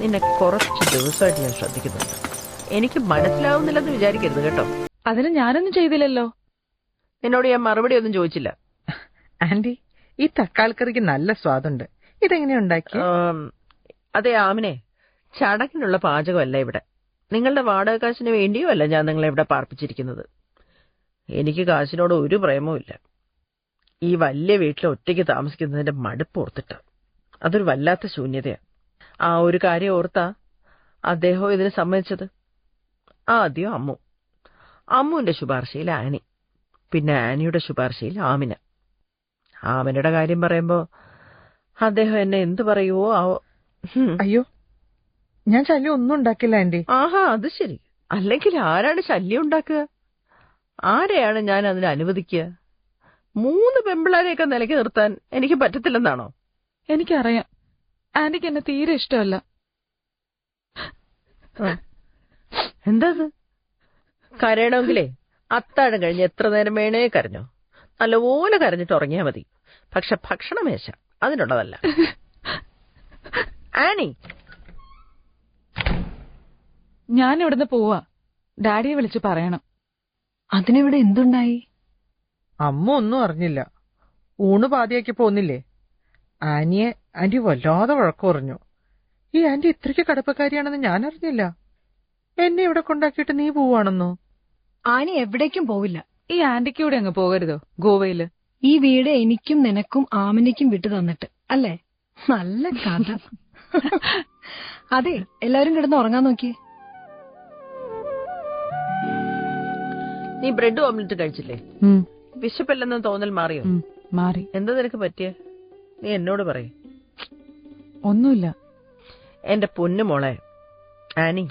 നിന്നെ കുറച്ച് ദിവസമായിട്ട് ഞാൻ ശ്രദ്ധിക്കുന്നുണ്ട്. എനിക്ക് മനസ്സിലാവുന്നില്ലെന്ന് വിചാരിക്കരുത് കേട്ടോ. അതിന് ഞാനൊന്നും ചെയ്തില്ലല്ലോ. നിന്നോട് ഞാൻ മറുപടി ഒന്നും ചോദിച്ചില്ല. ആന്റി, ഈ തക്കാളിക്കറിക്ക് നല്ല സ്വാദുണ്ട്. ഇതെങ്ങനെയാ ഉണ്ടാക്കി? അതെ ആമിനെ, ചടങ്ങിനുള്ള പാചകമല്ല ഇവിടെ. നിങ്ങളുടെ വാടക കാശിന് വേണ്ടിയോ അല്ല ഞാൻ നിങ്ങളെ ഇവിടെ പാർപ്പിച്ചിരിക്കുന്നത്. എനിക്ക് കാശിനോട് ഒരു പ്രേമവും ഇല്ല. ഈ വലിയ വീട്ടിൽ ഒറ്റയ്ക്ക് താമസിക്കുന്നതിന്റെ മടുപ്പ് ഓർത്തിട്ട. അതൊരു വല്ലാത്ത ശൂന്യതയാണ്. ആ ഒരു കാര്യം ഓർത്താ അദ്ദേഹം ഇതിന് സമ്മതിച്ചത്. ആദ്യം അമ്മുവിന്റെ ശുപാർശയിൽ ആനി, പിന്നെ ആനിയുടെ ശുപാർശയിൽ ആമിന. ആമിനയുടെ കാര്യം പറയുമ്പോ അദ്ദേഹം എന്നെ എന്ത് പറയുവോ ആവോ. അയ്യോ, ഞാൻ ശല്യം ഒന്നും ഉണ്ടാക്കില്ല ആന്റി. ആഹാ, അത് ശരി. അല്ലെങ്കിൽ ആരാണ് ശല്യം ഉണ്ടാക്കുക? ആരെയാണ് ഞാൻ അതിന് അനുവദിക്കുക? 3 പെമ്പിളാരെയൊക്കെ നിലയ്ക്ക് നിർത്താൻ എനിക്ക് പറ്റത്തില്ലെന്നാണോ? എനിക്കറിയാം, ആന്റിക്ക് എന്നെ തീരെ ഇഷ്ടമല്ല. എന്താ കരയണമെങ്കിലേ അത്താഴം കഴിഞ്ഞ് എത്ര നേരം വേണേ കരഞ്ഞോ. നല്ലപോലെ കരഞ്ഞിട്ട് ഉറങ്ങിയാ മതി. പക്ഷെ ഭക്ഷണമേശ അതിനുള്ളതല്ല. ആനി, ഞാൻ ഇവിടുന്ന് പോവാ. ഡാഡിയെ വിളിച്ച് പറയണം. അതിനിവിടെ എന്തുണ്ടായി? അമ്മ ഒന്നും അറിഞ്ഞില്ല. ഊണ് പാതിയാക്കി പോന്നില്ലേ. ആന്റിയെ ആന്റി വല്ലാതെ വഴക്കു പറഞ്ഞു. ഈ ആന്റി ഇത്രയ്ക്ക് കടപ്പക്കാരിയാണെന്ന് ഞാൻ അറിഞ്ഞില്ല. എന്നെ ഇവിടെ കൊണ്ടാക്കിയിട്ട് നീ പോവാണെന്നോ? ആനി എവിടേക്കും പോവില്ല. ഈ ആന്റിക്ക് കൂടെ അങ്ങ് പോകരുതോ ഗോവയില്? ഈ വീട് എനിക്കും നിനക്കും ആമിനിക്കും വിട്ടു തന്നിട്ട് അല്ലേ? നല്ല കഥ. അതെ, എല്ലാരും കിടന്ന് ഉറങ്ങാൻ നോക്കിയേ. നീ ബ്രെഡ് ഓംലെറ്റ് കഴിച്ചില്ലേ? വിശപ്പില്ലെന്ന് തോന്നൽ മാറിയോ? മാറി. എന്താ നിനക്ക് പറ്റിയ? നീ എന്നോട് പറയ്. ഒന്നുമില്ല. എന്റെ പൊന്നു മോളെ ആനി,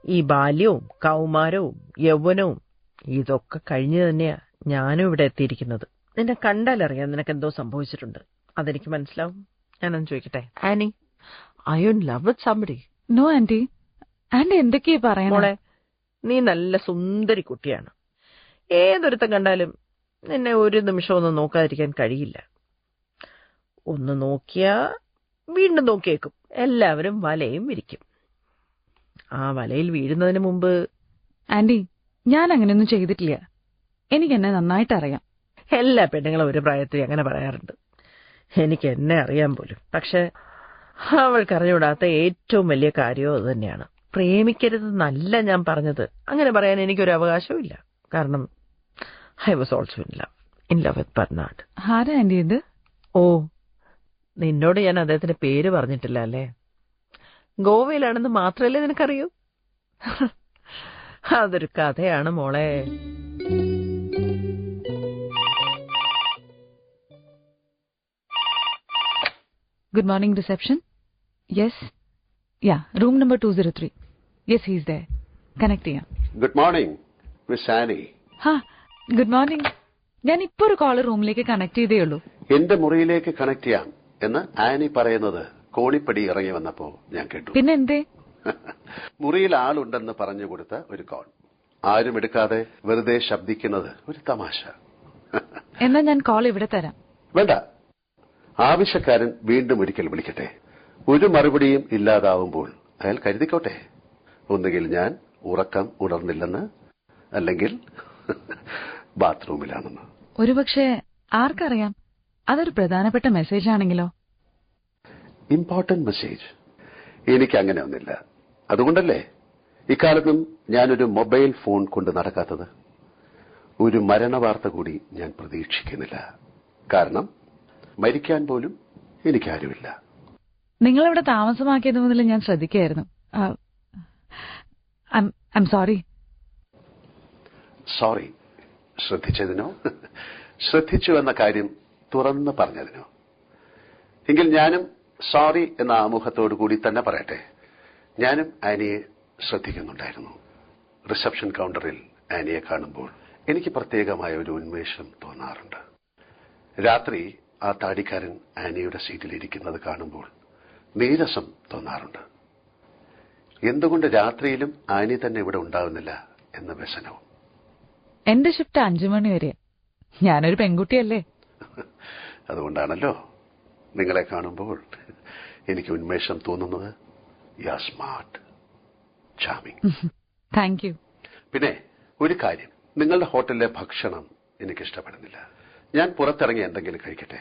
ഈ ബാല്യവും കൗമാരവും യൗവനവും ഇതൊക്കെ കഴിഞ്ഞു തന്നെയാ ഞാനും ഇവിടെ എത്തിയിരിക്കുന്നത്. നിന്നെ കണ്ടാലറിയാം നിനക്ക് എന്തോ സംഭവിച്ചിട്ടുണ്ട്. അതെനിക്ക് മനസ്സിലാവും. ഞാനൊന്ന് ചോദിക്കട്ടെ Annie, I you in love with somebody? No aunty. Aunty എന്തൊക്കെയാ പറയണേ? മോളെ, നീ നല്ല സുന്ദരി കുട്ടിയാണ്. ഏതൊരുത്തം കണ്ടാലും നിന്നെ ഒരു നിമിഷം ഒന്നും നോക്കാതിരിക്കാൻ കഴിയില്ല. ഒന്ന് നോക്കിയാ വീണ്ടും നോക്കിയേക്കും. എല്ലാവരും വലയും വിരിക്കും. ആ വലയിൽ വീഴുന്നതിന് മുമ്പ്. ആന്റി, ഞാൻ അങ്ങനെയൊന്നും ചെയ്തിട്ടില്ല. എനിക്ക് എന്നെ നന്നായിട്ട് അറിയാം. എല്ലാ പെണ്ണുങ്ങളും ഒരു പ്രായത്തിൽ അങ്ങനെ പറയാറുണ്ട്. എനിക്ക് എന്നെ അറിയാൻ പോലും. പക്ഷെ അവൾക്കറിഞ്ഞൂടാത്ത ഏറ്റവും വലിയ കാര്യവും അത് തന്നെയാണ്. പ്രേമിക്കരുതെന്നല്ല ഞാൻ പറഞ്ഞത്. അങ്ങനെ പറയാൻ എനിക്കൊരു അവകാശവും ഇല്ല. കാരണം I was also in love with Bernard. ആരാ ആന്റി ഇത്? ഓ, നിന്നോട് ഞാൻ അദ്ദേഹത്തിന്റെ പേര് പറഞ്ഞിട്ടില്ല അല്ലേ? ഗോവയിലാണെന്ന് മാത്രമല്ലേ നിനക്കറിയൂ? അതൊരു കഥയാണ് മോളെ. Good morning reception. Yes, ya, room number 203. Yes, he's there. Connect ചെയ്യാം. Good morning miss Annie. ഹാ, ഗുഡ് മോർണിംഗ്. ഞാൻ ഇപ്പൊ ഒരു കോള് റൂമിലേക്ക് കണക്ട് ചെയ്തേ ഉള്ളൂ. എന്റെ മുറിയിലേക്ക് കണക്ട് ചെയ്യാം എന്ന് ആനി പറയുന്നത് കോണിപ്പടി ഇറങ്ങി വന്നപ്പോ ഞാൻ കേട്ടു. പിന്നെ എന്തേ? മുറിയിൽ ആളുണ്ടെന്ന് പറഞ്ഞു കൊടുത്ത ഒരു കോൾ. ആരും എടുക്കാതെ വെറുതെ ശബ്ദിക്കുന്നത് ഒരു തമാശ. എന്നാ ഞാൻ കോൾ ഇവിടെ തരാം. വേണ്ട, ആവശ്യക്കാരൻ വീണ്ടും ഒരിക്കൽ വിളിക്കട്ടെ. ഒരു മറുപടിയും ഇല്ലാതാവുമ്പോൾ അയാൾ കരുതിക്കോട്ടെ, ഒന്നുകിൽ ഞാൻ ഉറക്കം ഉണർന്നില്ലെന്ന്, അല്ലെങ്കിൽ ബാത്റൂമിലാണെന്ന്. ഒരുപക്ഷെ ആർക്കറിയാം, അതൊരു പ്രധാനപ്പെട്ട മെസ്സേജ് ആണെങ്കിലോ? Important message? എനിക്ക് അങ്ങനെ ഒന്നില്ല. അതുകൊണ്ടല്ലേ ഇക്കാലത്തും ഞാനൊരു മൊബൈൽ ഫോൺ കൊണ്ട് നടക്കാത്തത്. ഒരു മരണവാർത്ത കൂടി ഞാൻ പ്രതീക്ഷിക്കുന്നില്ല. കാരണം മരിക്കാൻ പോലും എനിക്കാരുമില്ല. നിങ്ങളിവിടെ താമസമാക്കിയത് മുതൽ ഞാൻ ശ്രദ്ധിക്കായിരുന്നു. I'm sorry. സോറി ശ്രദ്ധിച്ചതിനോ ശ്രദ്ധിച്ചു എന്ന കാര്യം തുറന്ന് പറഞ്ഞതിനോ? എങ്കിൽ ഞാനും സോറി എന്ന ആമുഖത്തോടു കൂടി തന്നെ പറയട്ടെ. ഞാനും ആനിയെ ശ്രദ്ധിക്കുന്നുണ്ടായിരുന്നു. റിസപ്ഷൻ കൗണ്ടറിൽ ആനിയെ കാണുമ്പോൾ എനിക്ക് പ്രത്യേകമായ ഒരു ഉന്മേഷം തോന്നാറുണ്ട്. രാത്രി ആ താടിക്കാരൻ ആനിയുടെ സീറ്റിൽ ഇരിക്കുന്നത് കാണുമ്പോൾ നീരസം തോന്നാറുണ്ട്. എന്തുകൊണ്ട് രാത്രിയിലും ആനി തന്നെ ഇവിടെ ഉണ്ടാവുന്നില്ല എന്ന വ്യസനവും. എന്റെ ഷിഫ്റ്റ് 5 മണി വരെ. ഞാനൊരു പെൺകുട്ടിയല്ലേ? അതുകൊണ്ടാണല്ലോ നിങ്ങളെ കാണുമ്പോൾ എനിക്ക് ഉന്മേഷം തോന്നുന്നത്. You are smart, charming. Thank you. പിന്നെ ഒരു കാര്യം, നിങ്ങളുടെ ഹോട്ടലിലെ ഭക്ഷണം എനിക്കിഷ്ടപ്പെടുന്നില്ല. ഞാൻ പുറത്തിറങ്ങി എന്തെങ്കിലും കഴിക്കട്ടെ.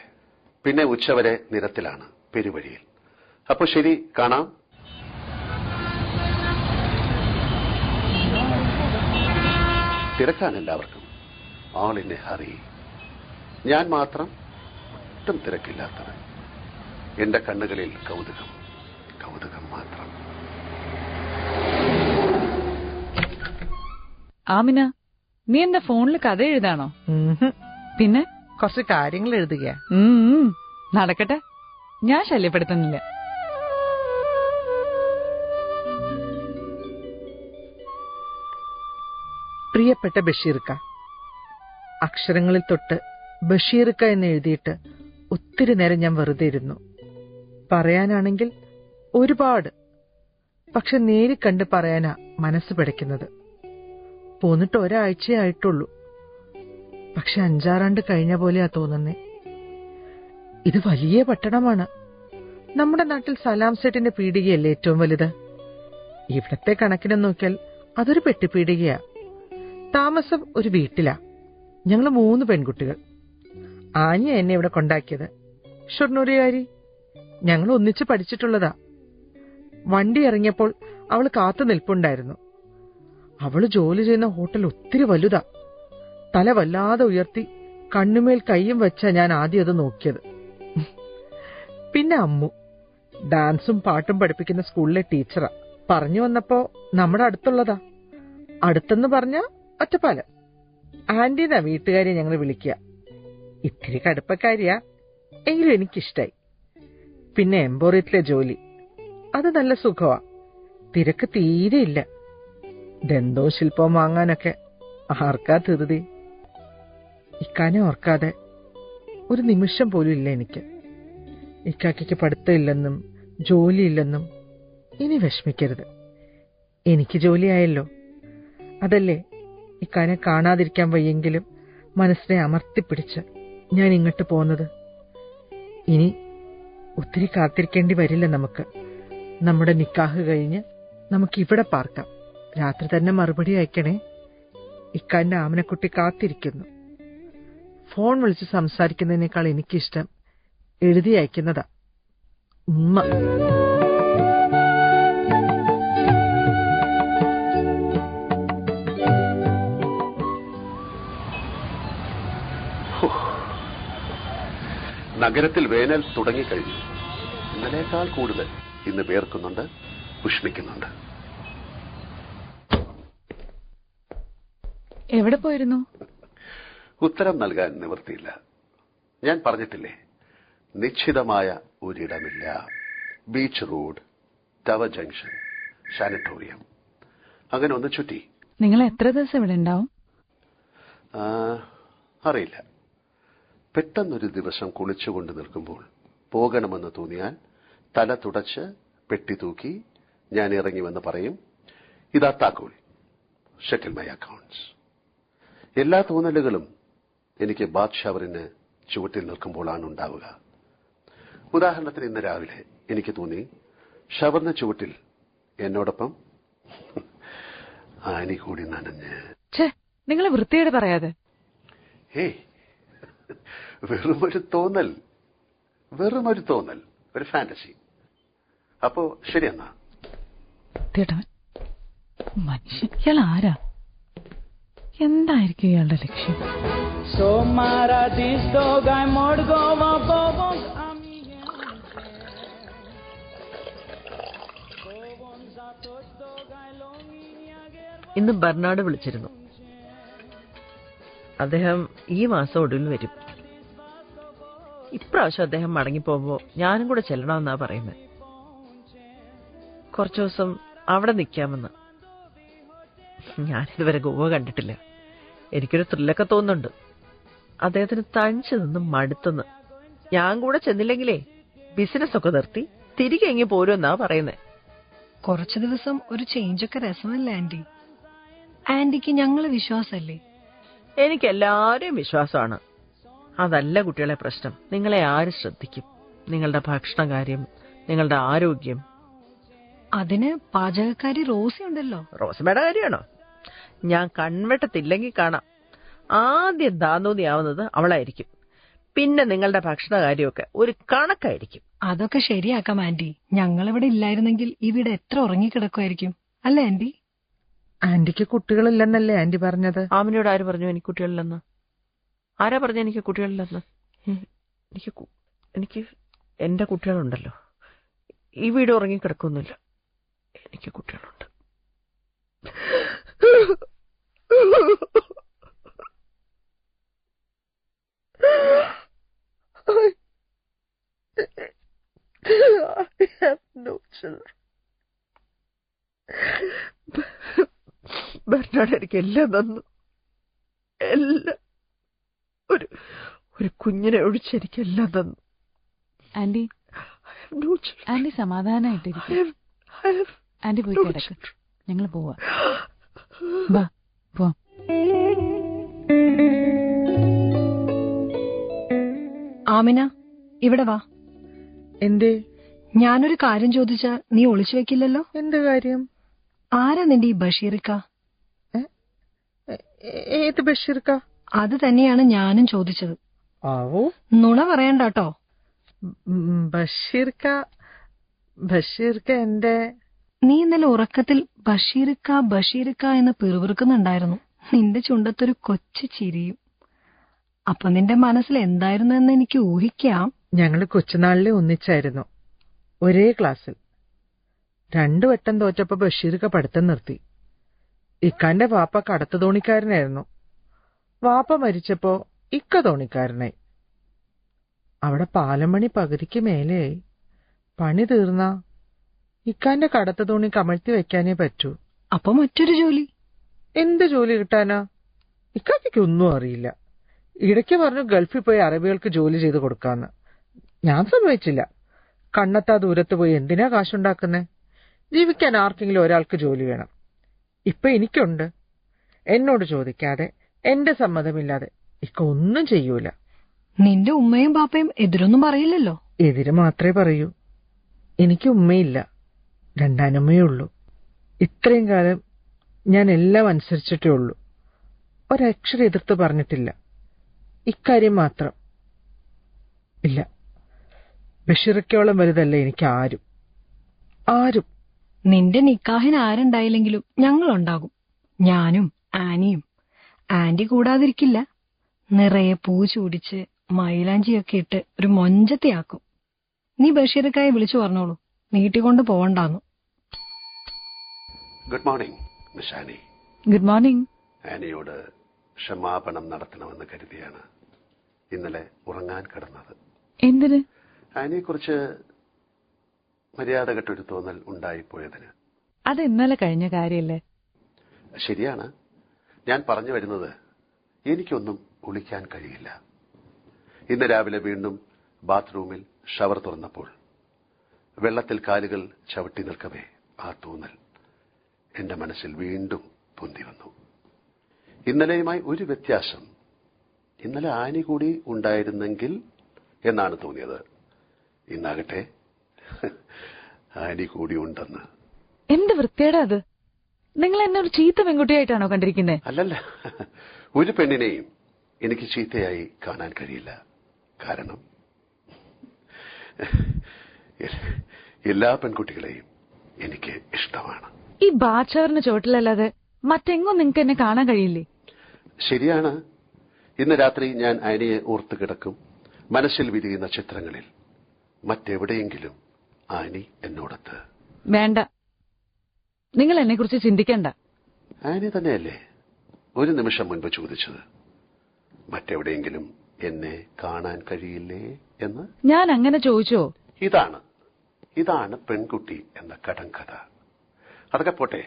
പിന്നെ ഉച്ചവരെ നിരത്തിലാണ്, പെരുവഴിയിൽ. അപ്പൊ ശരി, കാണാം. തിരക്കാണ് എല്ലാവർക്കും, ഓൾ ഇൻ എ ഹറി. ഞാൻ മാത്രം ഒട്ടും തിരക്കില്ലാത്തവൻ. എന്റെ കണ്ണുകളിൽ കൗതുകം, കൗതുകം മാത്രം. ആമിന, നീ എന്താ ഫോണിൽ കഥ എഴുതാണോ? പിന്നെ കുറച്ച് കാര്യങ്ങൾ എഴുതുകയാ. നടക്കട്ടെ, ഞാൻ ശല്യപ്പെടുത്തുന്നില്ല. പ്രിയപ്പെട്ട ബഷീർക്ക, അക്ഷരങ്ങളിൽ തൊട്ട് ബഷീർക്ക എന്ന് എഴുതിയിട്ട് ഒത്തിരി നേരം ഞാൻ വെറുതെ ഇരുന്നു. പറയാനാണെങ്കിൽ ഒരുപാട്, പക്ഷെ നേരി കണ്ട് പറയാനാ മനസ്സ് പിടയ്ക്കുന്നത്. പോന്നിട്ട് ഒരാഴ്ചയേ ആയിട്ടുള്ളൂ, പക്ഷെ 5-6 ആണ്ട് കഴിഞ്ഞ പോലെയാ തോന്നുന്നേ. ഇത് വലിയ പട്ടണമാണ്. നമ്മുടെ നാട്ടിൽ സലാം സെറ്റിന്റെ പീടികയല്ലേ ഏറ്റവും വലുത്. ഇവിടത്തെ കണക്കിനെ നോക്കിയാൽ അതൊരു പെട്ടിപ്പീടികയാ. താമസം ഒരു വീട്ടിലാ. ഞങ്ങൾ 3 പെൺകുട്ടികൾ. ആനിയ എന്നെ ഇവിടെ കൊണ്ടാക്കിയത്, ഷൊർണൂരുകാരി. ഞങ്ങൾ ഒന്നിച്ച് പഠിച്ചിട്ടുള്ളതാ. വണ്ടി ഇറങ്ങിയപ്പോൾ അവള് കാത്തു നിൽപ്പുണ്ടായിരുന്നു. അവള് ജോലി ചെയ്യുന്ന ഹോട്ടൽ ഒത്തിരി വലുതാ. തല വല്ലാതെ ഉയർത്തി കണ്ണുമേൽ കൈയും വെച്ചാ ഞാൻ ആദ്യം അത് നോക്കിയത്. പിന്നെ അമ്മു, ഡാൻസും പാട്ടും പഠിപ്പിക്കുന്ന സ്കൂളിലെ ടീച്ചറാ. പറഞ്ഞു വന്നപ്പോ നമ്മുടെ അടുത്തുള്ളതാ. അടുത്തെന്ന് പറഞ്ഞ ഒറ്റപ്പാലം. ആന്റിന്നാ വീട്ടുകാരെ ഞങ്ങൾ വിളിക്കുക. ഇത്തിരി കടുപ്പക്കാരിയാ, എങ്കിലും എനിക്കിഷ്ടായി. പിന്നെ എംപോറിയത്തിലെ ജോലി, അത് നല്ല സുഖമാ. തിരക്ക് തീരെയില്ല. ദന്തവും ശില്പവും വാങ്ങാനൊക്കെ ആർക്കാ ധൃതി. ഇക്കാനെ ഓർക്കാതെ ഒരു നിമിഷം പോലും ഇല്ല എനിക്ക്. ഇക്കാക്കയ്ക്ക് പഠിത്തമില്ലെന്നും ജോലിയില്ലെന്നും ഇനി വിഷമിക്കരുത്. എനിക്ക് ജോലിയായല്ലോ. അതല്ലേ ഇക്കാനെ കാണാതിരിക്കാൻ വയ്യെങ്കിലും മനസ്സിനെ അമർത്തിപ്പിടിച്ച് ഞാൻ ഇങ്ങോട്ട് പോന്നത്. ഇനി ഒത്തിരി കാത്തിരിക്കേണ്ടി വരില്ല നമുക്ക്. നമ്മുടെ നിക്കാഹ് കഴിഞ്ഞ് നമുക്കിവിടെ പാർക്കാം. രാത്രി തന്നെ മറുപടി അയക്കണേ. ഇക്കാന്റെ ആമനക്കുട്ടി കാത്തിരിക്കുന്നു. ഫോൺ വിളിച്ച് സംസാരിക്കുന്നതിനേക്കാൾ എനിക്കിഷ്ടം എഴുതി അയക്കുന്നതാ. ഉമ്മ. നഗരത്തിൽ വേനൽ തുടങ്ങിക്കഴിഞ്ഞു. ഇന്നലേക്കാൾ കൂടുതൽ ഇന്ന് വേർക്കുന്നുണ്ട്, ഉഷ്ണിക്കുന്നുണ്ട്. എവിടെ പോയിരുന്നു? ഉത്തരം നൽകാൻ നിവൃത്തിയില്ല. ഞാൻ പറഞ്ഞിട്ടില്ലേ, നിശ്ചിതമായ ഒരിടമില്ല. Beach road, tower junction, sanatorium, അങ്ങനെ ഒന്ന് ചുറ്റി. നിങ്ങൾ എത്ര ദിവസം ഇവിടെ ഉണ്ടാവും? അറിയില്ല. പെട്ടെന്നൊരു ദിവസം കുളിച്ചുകൊണ്ട് നിൽക്കുമ്പോൾ പോകണമെന്ന് തോന്നിയാൽ തല തുടച്ച് പെട്ടി തൂക്കി ഞാൻ ഇറങ്ങിവെന്ന് പറയും, ഇതാ താക്കോൽ, ഷെറ്റിൽ മൈ അക്കൗണ്ട്സ്. എല്ലാ തോന്നലുകളും എനിക്ക് ബാത്ത് ഷവറിന് ചുവട്ടിൽ നിൽക്കുമ്പോഴാണ് ഉണ്ടാവുക. ഉദാഹരണത്തിന് ഇന്ന് രാവിലെ എനിക്ക് തോന്നി ഷവറിന് ചുവട്ടിൽ എന്നോടൊപ്പം ആനി കൂടി നനഞ്ഞ്. നിങ്ങൾ വൃത്തിയോട് പറയാതെ. ഏയ്, വെറുമൊരു തോന്നൽ, വെറുമൊരു തോന്നൽ, ഒരു ഫാന്റസി. അപ്പോ ശരിയെന്നാ. മനുഷ്യൻ, ഇയാൾ ആരാ? എന്തായിരിക്കും ഇയാളുടെ ലക്ഷ്യം? ഇന്ന് ബർണാഡ് വിളിച്ചിരുന്നു. അദ്ദേഹം ഈ മാസം ഒടുവിൽ വരും. ഇപ്രാവശ്യം അദ്ദേഹം മടങ്ങിപ്പോകുമ്പോ ഞാനും കൂടെ ചെല്ലണമെന്നാ പറയുന്നത്. കുറച്ചു ദിവസം അവിടെ നിൽക്കാമെന്ന്. ഞാനിതുവരെ ഗോവ കണ്ടിട്ടില്ല. എനിക്കൊരു ത്രില്ലൊക്കെ തോന്നുന്നുണ്ട്. അദ്ദേഹത്തിന് തനിച്ചു നിന്നും മടുത്തെന്ന്. ഞാൻ കൂടെ ചെന്നില്ലെങ്കിലേ ബിസിനസ് ഒക്കെ നിർത്തി തിരികെ എങ്ങി പോരുമെന്നാ പറയുന്നത്. കുറച്ചു ദിവസം ഒരു ചേഞ്ചൊക്കെ രസമല്ലേ ആന്റി? ആന്റിക്ക് ഞങ്ങളെ വിശ്വാസല്ലേ? എനിക്കെല്ലാരെയും വിശ്വാസമാണ്. അതല്ല കുട്ടികളെ പ്രശ്നം. നിങ്ങളെ ആര് ശ്രദ്ധിക്കും? നിങ്ങളുടെ ഭക്ഷണകാര്യം, നിങ്ങളുടെ ആരോഗ്യം. അതിന് പാചകക്കാരി റോസി ഉണ്ടല്ലോ. റോസമ്മയുടെ കാര്യമാണോ? ഞാൻ കൺവെട്ടത്തില്ലെങ്കിൽ കാണാം. ആദ്യം ദാനോദിയാവുന്നത് അവളായിരിക്കും. പിന്നെ നിങ്ങളുടെ ഭക്ഷണ കാര്യമൊക്കെ ഒരു കണക്കായിരിക്കും. അതൊക്കെ ശരിയാക്കാം ആന്റി. ഞങ്ങളിവിടെ ഇല്ലായിരുന്നെങ്കിൽ ഈ വീട് എത്ര ഉറങ്ങിക്കിടക്കുമായിരിക്കും, അല്ലേ ആന്റി? ആന്റിക്ക് കുട്ടികളില്ലെന്നല്ലേ ആന്റി പറഞ്ഞത്? ആമിനോട് ആര് പറഞ്ഞു എനിക്ക് കുട്ടികളില്ലെന്ന്? ആരാ പറഞ്ഞു എനിക്ക് കുട്ടികളില്ലെന്ന്? എനിക്ക് എന്റെ കുട്ടികളുണ്ടല്ലോ. ഈ വീട് ഉറങ്ങിക്കിടക്കൊന്നുമില്ല. എനിക്ക് കുട്ടികളുണ്ട്. I have no children. Bernard എനിക്ക് എല്ലാം തന്നു. എല്ലാം. ഒരു കുഞ്ഞിനെ ഒഴിച്ച് എനിക്ക് എല്ലാം തന്നു. Anti, anti സമാധാനായിട്ടിരിക്കും. ആന്റി പോയി കിടക്ക്. ഞങ്ങൾ പോവാ. വാ പോവാം. ആമിന, ഇവിടെ വാ. എന്തേ? ഞാനൊരു കാര്യം ചോദിച്ചാ നീ ഒളിച്ചു വെക്കില്ലല്ലോ? എന്ത് കാര്യം? ആരാ നിന്റെ ഈ ബഷീർക്ക? ഏത് ബഷീർക്ക? അത് തന്നെയാണ് ഞാനും ചോദിച്ചത്. ആവോ, നുണ പറയണ്ടാട്ടോ. ബഷീർക്ക എന്റെ... നീ ഇന്നലെ ഉറക്കത്തിൽ ബഷീർക്ക എന്ന് പിറുപിറുക്കുന്നുണ്ടായിരുന്നു. നിന്റെ ചുണ്ടത്തൊരു കൊച്ചു ചിരിയും. അപ്പൊ നിന്റെ മനസ്സിൽ എന്തായിരുന്നു എന്ന് എനിക്ക് ഊഹിക്കാം. ഞങ്ങള് കൊച്ചുനാളിലെ ഒന്നിച്ചായിരുന്നു, ഒരേ ക്ലാസ്സിൽ. 2 വട്ടം തോറ്റപ്പോ ബഷീർക്ക പഠിത്തം നിർത്തി. ഇക്കാന്റെ വാപ്പ കടത്തു തോണിക്കാരനായിരുന്നു. വാപ്പ മരിച്ചപ്പോ ഇക്ക തോണിക്കാരനായി. അവിടെ പാലം പണി പകുതിക്ക് മേലെയായി. പണി തീർന്ന ഇക്കാന്റെ കടത്തു തോണി കമഴ്ത്തി വെക്കാനേ പറ്റൂ. അപ്പൊ മറ്റൊരു ജോലി? എന്ത് ജോലി കിട്ടാനാ? ഇക്കാക്കൊന്നും അറിയില്ല. ഇടയ്ക്ക് പറഞ്ഞു ഗൾഫിൽ പോയി അറബികൾക്ക് ജോലി ചെയ്ത് കൊടുക്കാന്ന്. ഞാൻ സമ്മതിച്ചില്ല. കണ്ണെത്താ ദൂരത്ത് പോയി എന്തിനാ കാശുണ്ടാക്കുന്നേ? ജീവിക്കാൻ ആർക്കെങ്കിലും ഒരാൾക്ക് ജോലി വേണം. ഇപ്പൊ എനിക്കുണ്ട്. എന്നോട് ചോദിക്കാതെ, എന്റെ സമ്മതമില്ലാതെ ഇക്ക ഒന്നും ചെയ്യൂല. നിന്റെ ഉമ്മയും ബാപ്പയും എതിരൊന്നും പറയില്ലല്ലോ? എതിര് മാത്രമേ പറയൂ. എനിക്ക് ഉമ്മയില്ല, 2 അനമ്മയേ ഉള്ളൂ. ഇത്രയും കാലം ഞാൻ എല്ലാം അനുസരിച്ചിട്ടേ ഉള്ളൂ. ഒരക്ഷരം എതിർത്ത് പറഞ്ഞിട്ടില്ല. ഇക്കാര്യം മാത്രം. ഇല്ല, ബഷീറക്കോളം വലുതല്ല എനിക്ക് ആരും. നിന്റെ നിക്കാഹിന് ആരുണ്ടായില്ലെങ്കിലും ഞങ്ങളുണ്ടാകും. ഞാനും ആനിയും. ആന്റി കൂടാതിരിക്കില്ല. നിറയെ പൂ ചൂടിച്ച് മൈലാഞ്ചിയൊക്കെ ഇട്ട് ഒരു മൊഞ്ചത്തിയാക്കും. നീ ബഷീർക്കായെ വിളിച്ചു പറഞ്ഞോളൂ, നീട്ടിക്കൊണ്ട് പോവണ്ടാന്നു. Good morning miss Annie. Good morning. ആനിയോട് ക്ഷമാപണം നടത്തണമെന്ന് കരുതിയാണ് ഇന്നലെ ഉറങ്ങാൻ കിടന്നത്. എന്തിന്? ആനിയെക്കുറിച്ച് മര്യാദകെട്ടൊരു തോന്നൽ ഉണ്ടായിപ്പോയതിന്. അത് ഇന്നലെ കഴിഞ്ഞ കാര്യല്ലേ? ശരിയാണ്. ഞാൻ പറഞ്ഞു വരുന്നത്, എനിക്കൊന്നും ഒളിക്കാൻ കഴിയില്ല. ഇന്ന് രാവിലെ വീണ്ടും ബാത്റൂമിൽ ഷവർ തുറന്നപ്പോൾ വെള്ളത്തിൽ കാലുകൾ ചവിട്ടി നിൽക്കവേ ആ തോന്നൽ എന്റെ മനസ്സിൽ വീണ്ടും പൊന്തി വന്നു. ഇന്നലെയുമായി ഒരു വ്യത്യാസം, ഇന്നലെ ആനി കൂടി ഉണ്ടായിരുന്നെങ്കിൽ എന്നാണ് തോന്നിയത്. ഇന്നാകട്ടെ ആനി കൂടി ഉണ്ടെന്ന്. എന്ത് വൃത്തിയേടാ അത്! നിങ്ങൾ എന്നെ ഒരു ചീത്ത പെൺകുട്ടിയായിട്ടാണോ കണ്ടിരിക്കുന്നത്? അല്ലല്ല, ഒരു പെണ്ണിനെയും എനിക്ക് ചീത്തയായി കാണാൻ കഴിയില്ല. കാരണം എല്ലാ പെൺകുട്ടികളെയും എനിക്ക് ഇഷ്ടമാണ്. ഈ ബാച്ചാറിന് ചോട്ടിലല്ലാതെ മറ്റെങ്ങും നിങ്ങൾക്ക് എന്നെ കാണാൻ കഴിയില്ലേ? ശരിയാണ്. ഇന്ന് രാത്രി ഞാൻ ആനിയെ ഓർത്തു കിടക്കും. മനസ്സിൽ വിരിയുന്ന ചിത്രങ്ങളിൽ മറ്റെവിടെയെങ്കിലും ആനി എന്നോടത്ത്. വേണ്ട, നിങ്ങൾ എന്നെ കുറിച്ച് ചിന്തിക്കണ്ട. ആനി തന്നെയല്ലേ ഒരു നിമിഷം മുൻപ് ചോദിച്ചത്, മറ്റെവിടെയെങ്കിലും എന്നെ കാണാൻ കഴിയില്ലേ എന്ന്? ഞാൻ അങ്ങനെ ചോദിച്ചോ? ഇതാണ് പെൺകുട്ടി എന്ന കടങ്കഥ. അതൊക്കെ പോട്ടെ,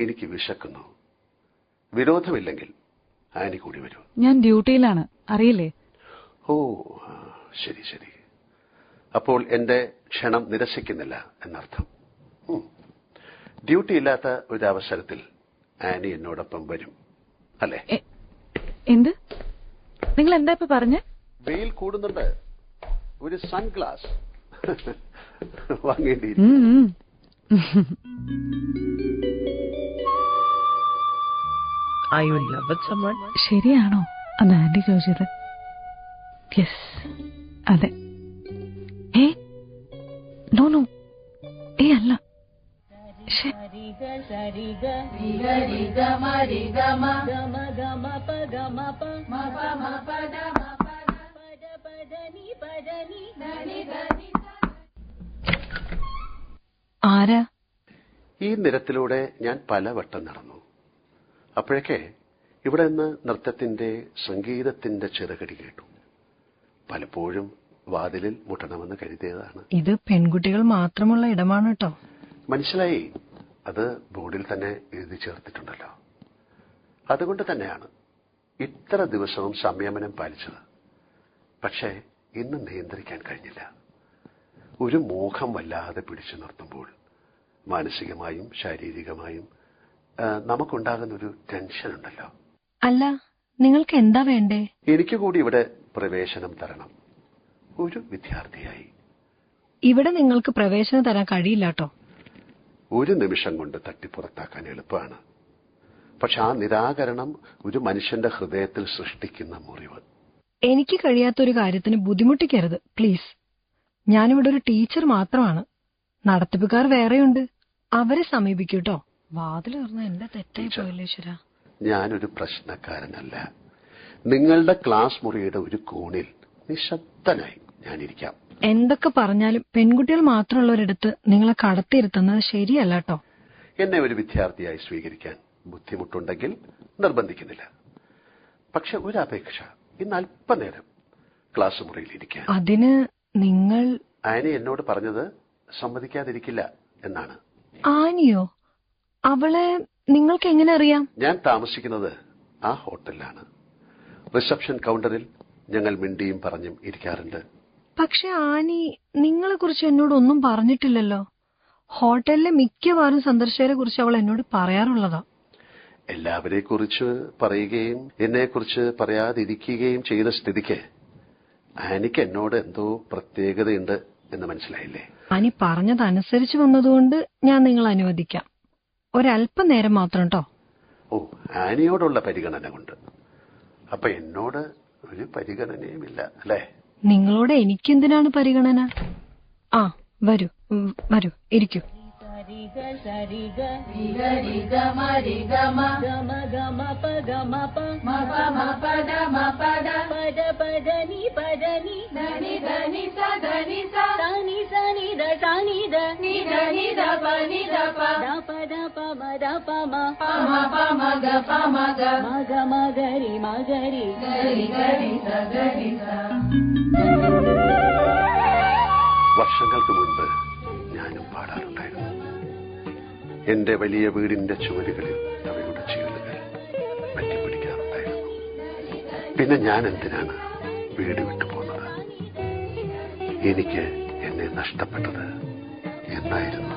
എനിക്ക് വിശക്കുന്നു. വിരോധമില്ലെങ്കിൽ ആനി കൂടി വരൂ. ഞാൻ ഡ്യൂട്ടിയിലാണ്, അറിയില്ലേ? ഓ ശരി ശരി. അപ്പോൾ എന്റെ ക്ഷണം നിരസിക്കുന്നില്ല എന്നർത്ഥം. ഡ്യൂട്ടി ഇല്ലാത്ത ഒരു അവസരത്തിൽ ആനി എന്നോടൊപ്പം വരും അല്ലേ? എന്ത്? നിങ്ങൾ എന്താ ഇപ്പൊ പറഞ്ഞേ? വെയിൽ കൂടുന്നുണ്ട്, ഒരു സൺഗ്ലാസ് വാങ്ങേണ്ടി. Are you in love with someone? ശരിയാണോ അത് ആന്റി ചോദിച്ചത്? യെസ്, അതെ. ഏ നോ നോ, ഏ അല്ല. ശ്ശെ. ആരാ? ഈ നിരത്തിലൂടെ ഞാൻ പലവട്ടം നടന്നു. അപ്പോഴൊക്കെ ഇവിടെ നിന്ന് നൃത്തത്തിന്റെ സംഗീതത്തിന്റെ ചിറകടി കേട്ടു. പലപ്പോഴും വാതിലിൽ മുട്ടണമെന്ന് കരുതിയതാണ്. ഇത് പെൺകുട്ടികൾ മാത്രമുള്ള ഇടമാണ് കേട്ടോ. മനസ്സിലായി, അത് ബോർഡിൽ തന്നെ എഴുതി ചേർത്തിട്ടുണ്ടല്ലോ. അതുകൊണ്ട് തന്നെയാണ് ഇത്ര ദിവസവും സംയമനം പാലിച്ചത്. പക്ഷേ ഇന്ന് നിയന്ത്രിക്കാൻ കഴിഞ്ഞില്ല. ഒരു മോഹം വല്ലാതെ പിടിച്ചു നിർത്തുമ്പോൾ മാനസികമായും ശാരീരികമായും നമുക്കുണ്ടാകുന്ന ഒരു ടെൻഷൻ ഉണ്ടല്ലോ. അല്ല, നിങ്ങൾക്ക് എന്താ വേണ്ടേ? എനിക്ക് കൂടി ഇവിടെ പ്രവേശനം തരണം, ഒരു വിദ്യാർത്ഥിയായി. ഇവിടെ നിങ്ങൾക്ക് പ്രവേശനം തരാൻ കഴിയില്ല കേട്ടോ. ഒരു നിമിഷം കൊണ്ട് തട്ടിപ്പുറത്താക്കാൻ എളുപ്പമാണ്. പക്ഷെ ആ നിരാകരണം ഒരു മനുഷ്യന്റെ ഹൃദയത്തിൽ സൃഷ്ടിക്കുന്ന മുറിവ്. എനിക്ക് കഴിയാത്തൊരു കാര്യത്തിന് ബുദ്ധിമുട്ടിക്കരുത് പ്ലീസ്. ഞാനിവിടെ ഒരു ടീച്ചർ മാത്രമാണ്. നടത്തിപ്പുകാർ വേറെയുണ്ട്, അവരെ സമീപിക്കൂട്ടോ. വാതിൽ തുറന്ന എന്റെ തെറ്റായി പോയല്ലേ ഈശ്വരാ. ഞാനൊരു പ്രശ്നക്കാരനല്ല. നിങ്ങളുടെ ക്ലാസ് മുറിയുടെ ഒരു കോണിൽ നിശബ്ദനായി ഞാനിരിക്കാം. എന്തൊക്കെ പറഞ്ഞാലും പെൺകുട്ടികൾ മാത്രമുള്ളൊരിടത്ത് നിങ്ങളെ കടത്തിയിരുത്തുന്നത് ശരിയല്ല കേട്ടോ. എന്നെ ഒരു വിദ്യാർത്ഥിയായി സ്വീകരിക്കാൻ ബുദ്ധിമുട്ടുണ്ടെങ്കിൽ നിർബന്ധിക്കുന്നില്ല. പക്ഷെ ഒരു അപേക്ഷ, ഇന്ന് അല്പനേരം ക്ലാസ് മുറിയിൽ ഇരിക്കാൻ. അതിന് നിങ്ങൾ... ആനി എന്നോട് പറഞ്ഞത് സമ്മതിക്കാതിരിക്കില്ല എന്നാണ്. ആനിയോ? അവളെ നിങ്ങൾക്ക് എങ്ങനെ അറിയാം? ഞാൻ താമസിക്കുന്നത് ആ ഹോട്ടലിലാണ്. റിസപ്ഷൻ കൗണ്ടറിൽ ഞങ്ങൾ മിണ്ടിയും പറഞ്ഞും ഇരിക്കാറുണ്ട്. പക്ഷെ ആനി നിങ്ങളെ കുറിച്ച് എന്നോട് ഒന്നും പറഞ്ഞിട്ടില്ലല്ലോ. ഹോട്ടലിലെ മിക്കവാറും സന്ദർശകരെ കുറിച്ച് അവൾ എന്നോട് പറയാറുള്ളതാ. എല്ലാവരെ കുറിച്ച് പറയുകയും എന്നെക്കുറിച്ച് പറയാതിരിക്കുകയും ചെയ്ത സ്ഥിതിക്ക് ആനിക്ക് എന്നോട് എന്തോ പ്രത്യേകതയുണ്ട് എന്ന് മനസ്സിലായില്ലേ? ആനി പറഞ്ഞതനുസരിച്ച് വന്നതുകൊണ്ട് ഞാൻ നിങ്ങളെ അനുവദിക്കാം. ഒരല്പനേരം മാത്രം കേട്ടോ. ഓ, ആനിയോടുള്ള പരിഗണന കൊണ്ട്. അപ്പൊ എന്നോട് ഒരു പരിഗണനയുമില്ല അല്ലേ? നിങ്ങളോട് എനിക്കെന്തിനാണ് പരിഗണന? ആ വരൂ വരൂ, ഇരിക്കൂ. വർഷങ്ങൾക്ക് മുൻപ് ഞാനും പാടാറുണ്ടായിരുന്നു. എന്റെ വലിയ വീടിന്റെ ചുവരുകളിൽ അവയുടെ ചീളുകൾ പറ്റിപ്പിടിക്കാറുണ്ടായിരുന്നു. പിന്നെ ഞാൻ എന്തിനാണ് വീട് വിട്ടുപോകുന്നത്? എനിക്ക് എന്നെ നഷ്ടപ്പെട്ടത് എന്നായിരുന്നു.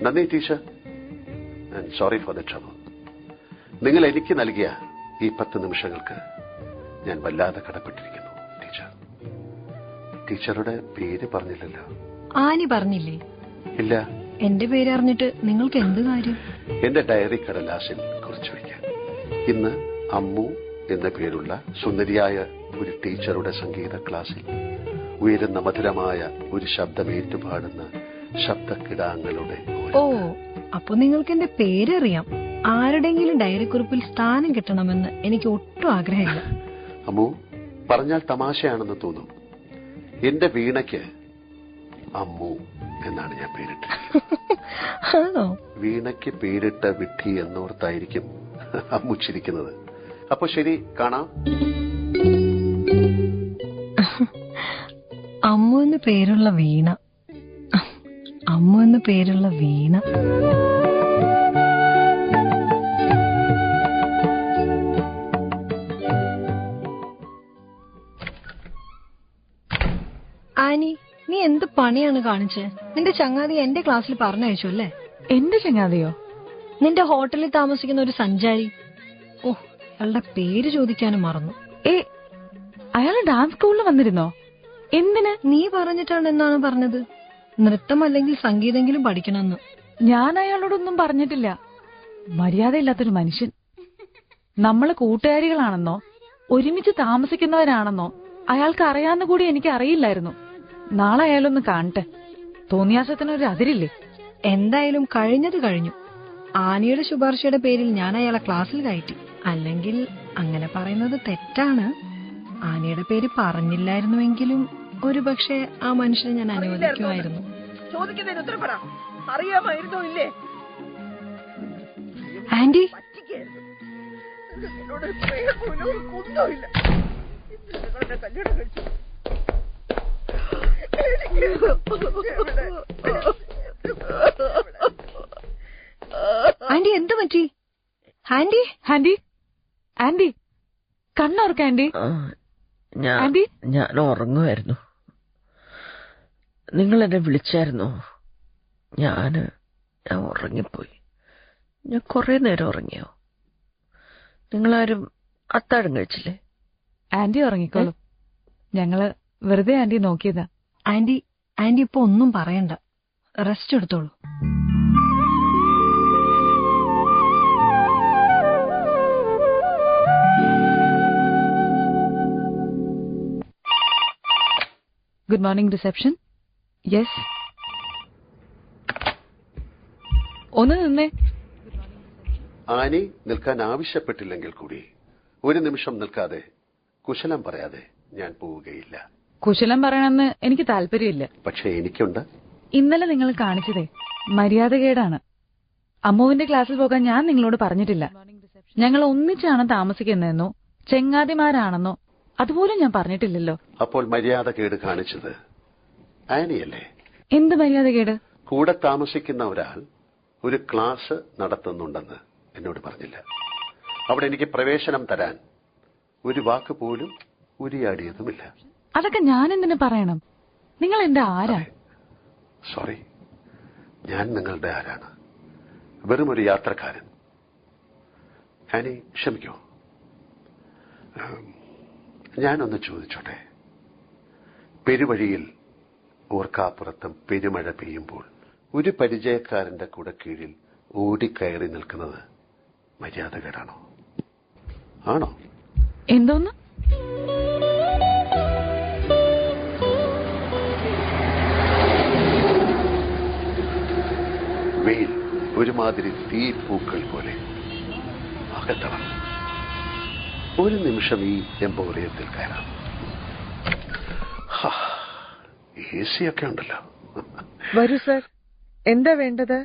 നന്ദി teacher, and sorry for the trouble. നിങ്ങൾ എനിക്ക് നൽകിയ ഈ 10 നിമിഷങ്ങൾക്ക് ഞാൻ വല്ലാതെ കടപ്പെട്ടിരിക്കുന്നു ടീച്ചർ. ടീച്ചറുടെ പേര് പറഞ്ഞില്ലല്ലോ. ആനി പറഞ്ഞില്ലേ? ഇല്ല. എന്റെ പേര് അറിഞ്ഞിട്ട് നിങ്ങൾക്ക് എന്ത് കാര്യം? എന്റെ ഡയറി കടലാസിൽ കുറിച്ചു വയ്ക്കാൻ. ഇന്ന് അമ്മു എന്ന പേരുള്ള സുന്ദരിയായ ഒരു ടീച്ചറുടെ സംഗീത ക്ലാസ്സിൽ ഉയരുന്ന മധുരമായ ഒരു ശബ്ദം ഏറ്റുപാടുന്ന ശബ്ദക്കിടാങ്ങളുടെ... ഓ, അപ്പൊ നിങ്ങൾക്ക് എന്റെ പേരറിയാം. ആരുടെങ്കിലും ഡയറി കുറിപ്പിൽ സ്ഥാനം കിട്ടണമെന്ന് എനിക്ക് ഒട്ടും ആഗ്രഹമില്ല. അമ്മു, പറഞ്ഞാൽ തമാശയാണെന്ന് തോന്നും. എന്റെ വീണയ്ക്ക് അമ്മു എന്നാണ് ഞാൻ പേരിട്ടിരിക്കുന്നത്. വീണയ്ക്ക് പേരിട്ട വിഡ്ഢി എന്നോർത്തായിരിക്കും അമ്മു ചിരിക്കുന്നത്. അപ്പൊ ശരി, കാണാം. അമ്മു എന്ന് പേരുള്ള വീണ. അമ്മു എന്ന് പേരുള്ള വീണ. ആനി, നീ എന്ത് പണിയാണ് കാണിച്ചേ? നിന്റെ ചങ്ങാതി എന്റെ ക്ലാസ്സിൽ പറഞ്ഞയച്ചു അല്ലേ? എന്റെ ചങ്ങാതിയോ? നിന്റെ ഹോട്ടലിൽ താമസിക്കുന്ന ഒരു സഞ്ചാരി. ഓ, അയാളുടെ പേര് ചോദിക്കാനും മറന്നു. അയാൾ ഡാൻസ് സ്കൂളിൽ വന്നിരുന്നോ? എന്തിന്? നീ പറഞ്ഞിട്ടാണ് എന്നാണ് പറഞ്ഞത്, നൃത്തം അല്ലെങ്കിൽ സംഗീതെങ്കിലും പഠിക്കണമെന്ന്. ഞാൻ അയാളോടൊന്നും പറഞ്ഞിട്ടില്ല. മര്യാദയില്ലാത്തൊരു മനുഷ്യൻ. നമ്മള് കൂട്ടുകാരികളാണെന്നോ ഒരുമിച്ച് താമസിക്കുന്നവരാണെന്നോ അയാൾക്ക് അറിയാവുന്ന കൂടി എനിക്ക് അറിയില്ലായിരുന്നു. നാളെ അയാളൊന്ന് കാണട്ടെ. തോന്നിയാസത്തിനൊരു അതിരില്ലേ? എന്തായാലും കഴിഞ്ഞത് കഴിഞ്ഞു. ആനിയുടെ ശുപാർശയുടെ പേരിൽ ഞാൻ അയാളെ ക്ലാസ്സിൽ കയറ്റി. അല്ലെങ്കിൽ അങ്ങനെ പറയുന്നത് തെറ്റാണ്. ആനിയുടെ പേര് പറഞ്ഞില്ലായിരുന്നുവെങ്കിലും ഒരുപക്ഷെ ആ മനുഷ്യനെ ഞാൻ അനുവദിക്കുമായിരുന്നു. ചോദിക്കുന്നതിന് ഉത്തരം പറ. അറിയാമായിരുന്നോ ഇല്ലേ? ആന്റി, എന്നോടൊരു പ്രേമമില്ല, ഒരു കുന്തമില്ല. നിങ്ങളുടെ കല്യാണം കഴിച്ചു. ആന്റി എന്ത് പറ്റി? Anti, anti, anti കണ്ണോർക്ക anti. Anti, ഞാൻ ഉറങ്ങുമായിരുന്നു. നിങ്ങൾ എന്നെ വിളിച്ചായിരുന്നോ? ഞാൻ ഉറങ്ങിപ്പോയി. ഞാൻ കുറെ നേരം ഉറങ്ങിയോ? നിങ്ങളാരും അത്താഴം കഴിച്ചില്ലേ? ആന്റി ഉറങ്ങിക്കോളൂ. ഞങ്ങള് വെറുതെ ആന്റി നോക്കിയതാ. ആന്റി ഇപ്പൊ ഒന്നും പറയണ്ട, റെസ്റ്റ് എടുത്തോളൂ. Good morning reception. യെസ്, ഒന്ന് നിന്നേ. ആനി നിൽക്കാൻ ആവശ്യപ്പെട്ടില്ലെങ്കിൽ കൂടി ഒരു നിമിഷം നിൽക്കാതെ കുശലം പറയാതെ ഞാൻ പോവുകയില്ല. കുശലം പറയണമെന്ന് എനിക്ക് താല്പര്യമില്ല. പക്ഷേ എനിക്കുണ്ട്. ഇന്നലെ നിങ്ങൾ കാണിച്ചതേ മര്യാദകേടാണ്. അമ്മുവിന്റെ ക്ലാസ്സിൽ പോകാൻ ഞാൻ നിങ്ങളോട് പറഞ്ഞിട്ടില്ല. ഞങ്ങൾ ഒന്നിച്ചാണ് താമസിക്കുന്നതെന്നോ ചെങ്ങാതിമാരാണെന്നോ അതുപോലും ഞാൻ പറഞ്ഞിട്ടില്ലല്ലോ. അപ്പോൾ മര്യാദകേട് കാണിച്ചത് ആനിയല്ലേ? എന്ത് മര്യാദകേട്? കൂടെ താമസിക്കുന്ന ഒരാൾ ഒരു ക്ലാസ് നടത്തുന്നുണ്ടെന്ന് എന്നോട് പറഞ്ഞില്ല. അവിടെ എനിക്ക് പ്രവേശനം തരാൻ ഒരു വാക്ക് പോലും ഉരിയാടിയതുമില്ല. അതൊക്കെ ഞാൻ എന്തിനു പറയണം? നിങ്ങൾ എന്റെ ആരാ? സോറി, ഞാൻ നിങ്ങളുടെ ആരാണ്? വെറും ഒരു യാത്രക്കാരൻ. ആനി, ക്ഷമിക്കോ? ഞാനൊന്ന് ചോദിച്ചോട്ടെ. പെരുവഴിയിൽ ഓർക്കാപ്പുറത്തും പെരുമഴ പെയ്യുമ്പോൾ ഒരു പരിചയക്കാരന്റെ കൂടെ കീഴിൽ ഓടിക്കയറി നിൽക്കുന്നത് മര്യാദകേടാണോ? ആണോ? എന്തോന്ന്? വെയിൽ ഒരുമാതിരി തീപ്പൂക്കൾ പോലെ അകത്തണം. ഒരു നിമിഷം ഈ എംപോറിയത്തിൽ കയറാം. AC ഒക്കെ ഉണ്ടല്ലോ. വരൂ സർ, എന്താ വേണ്ടത്?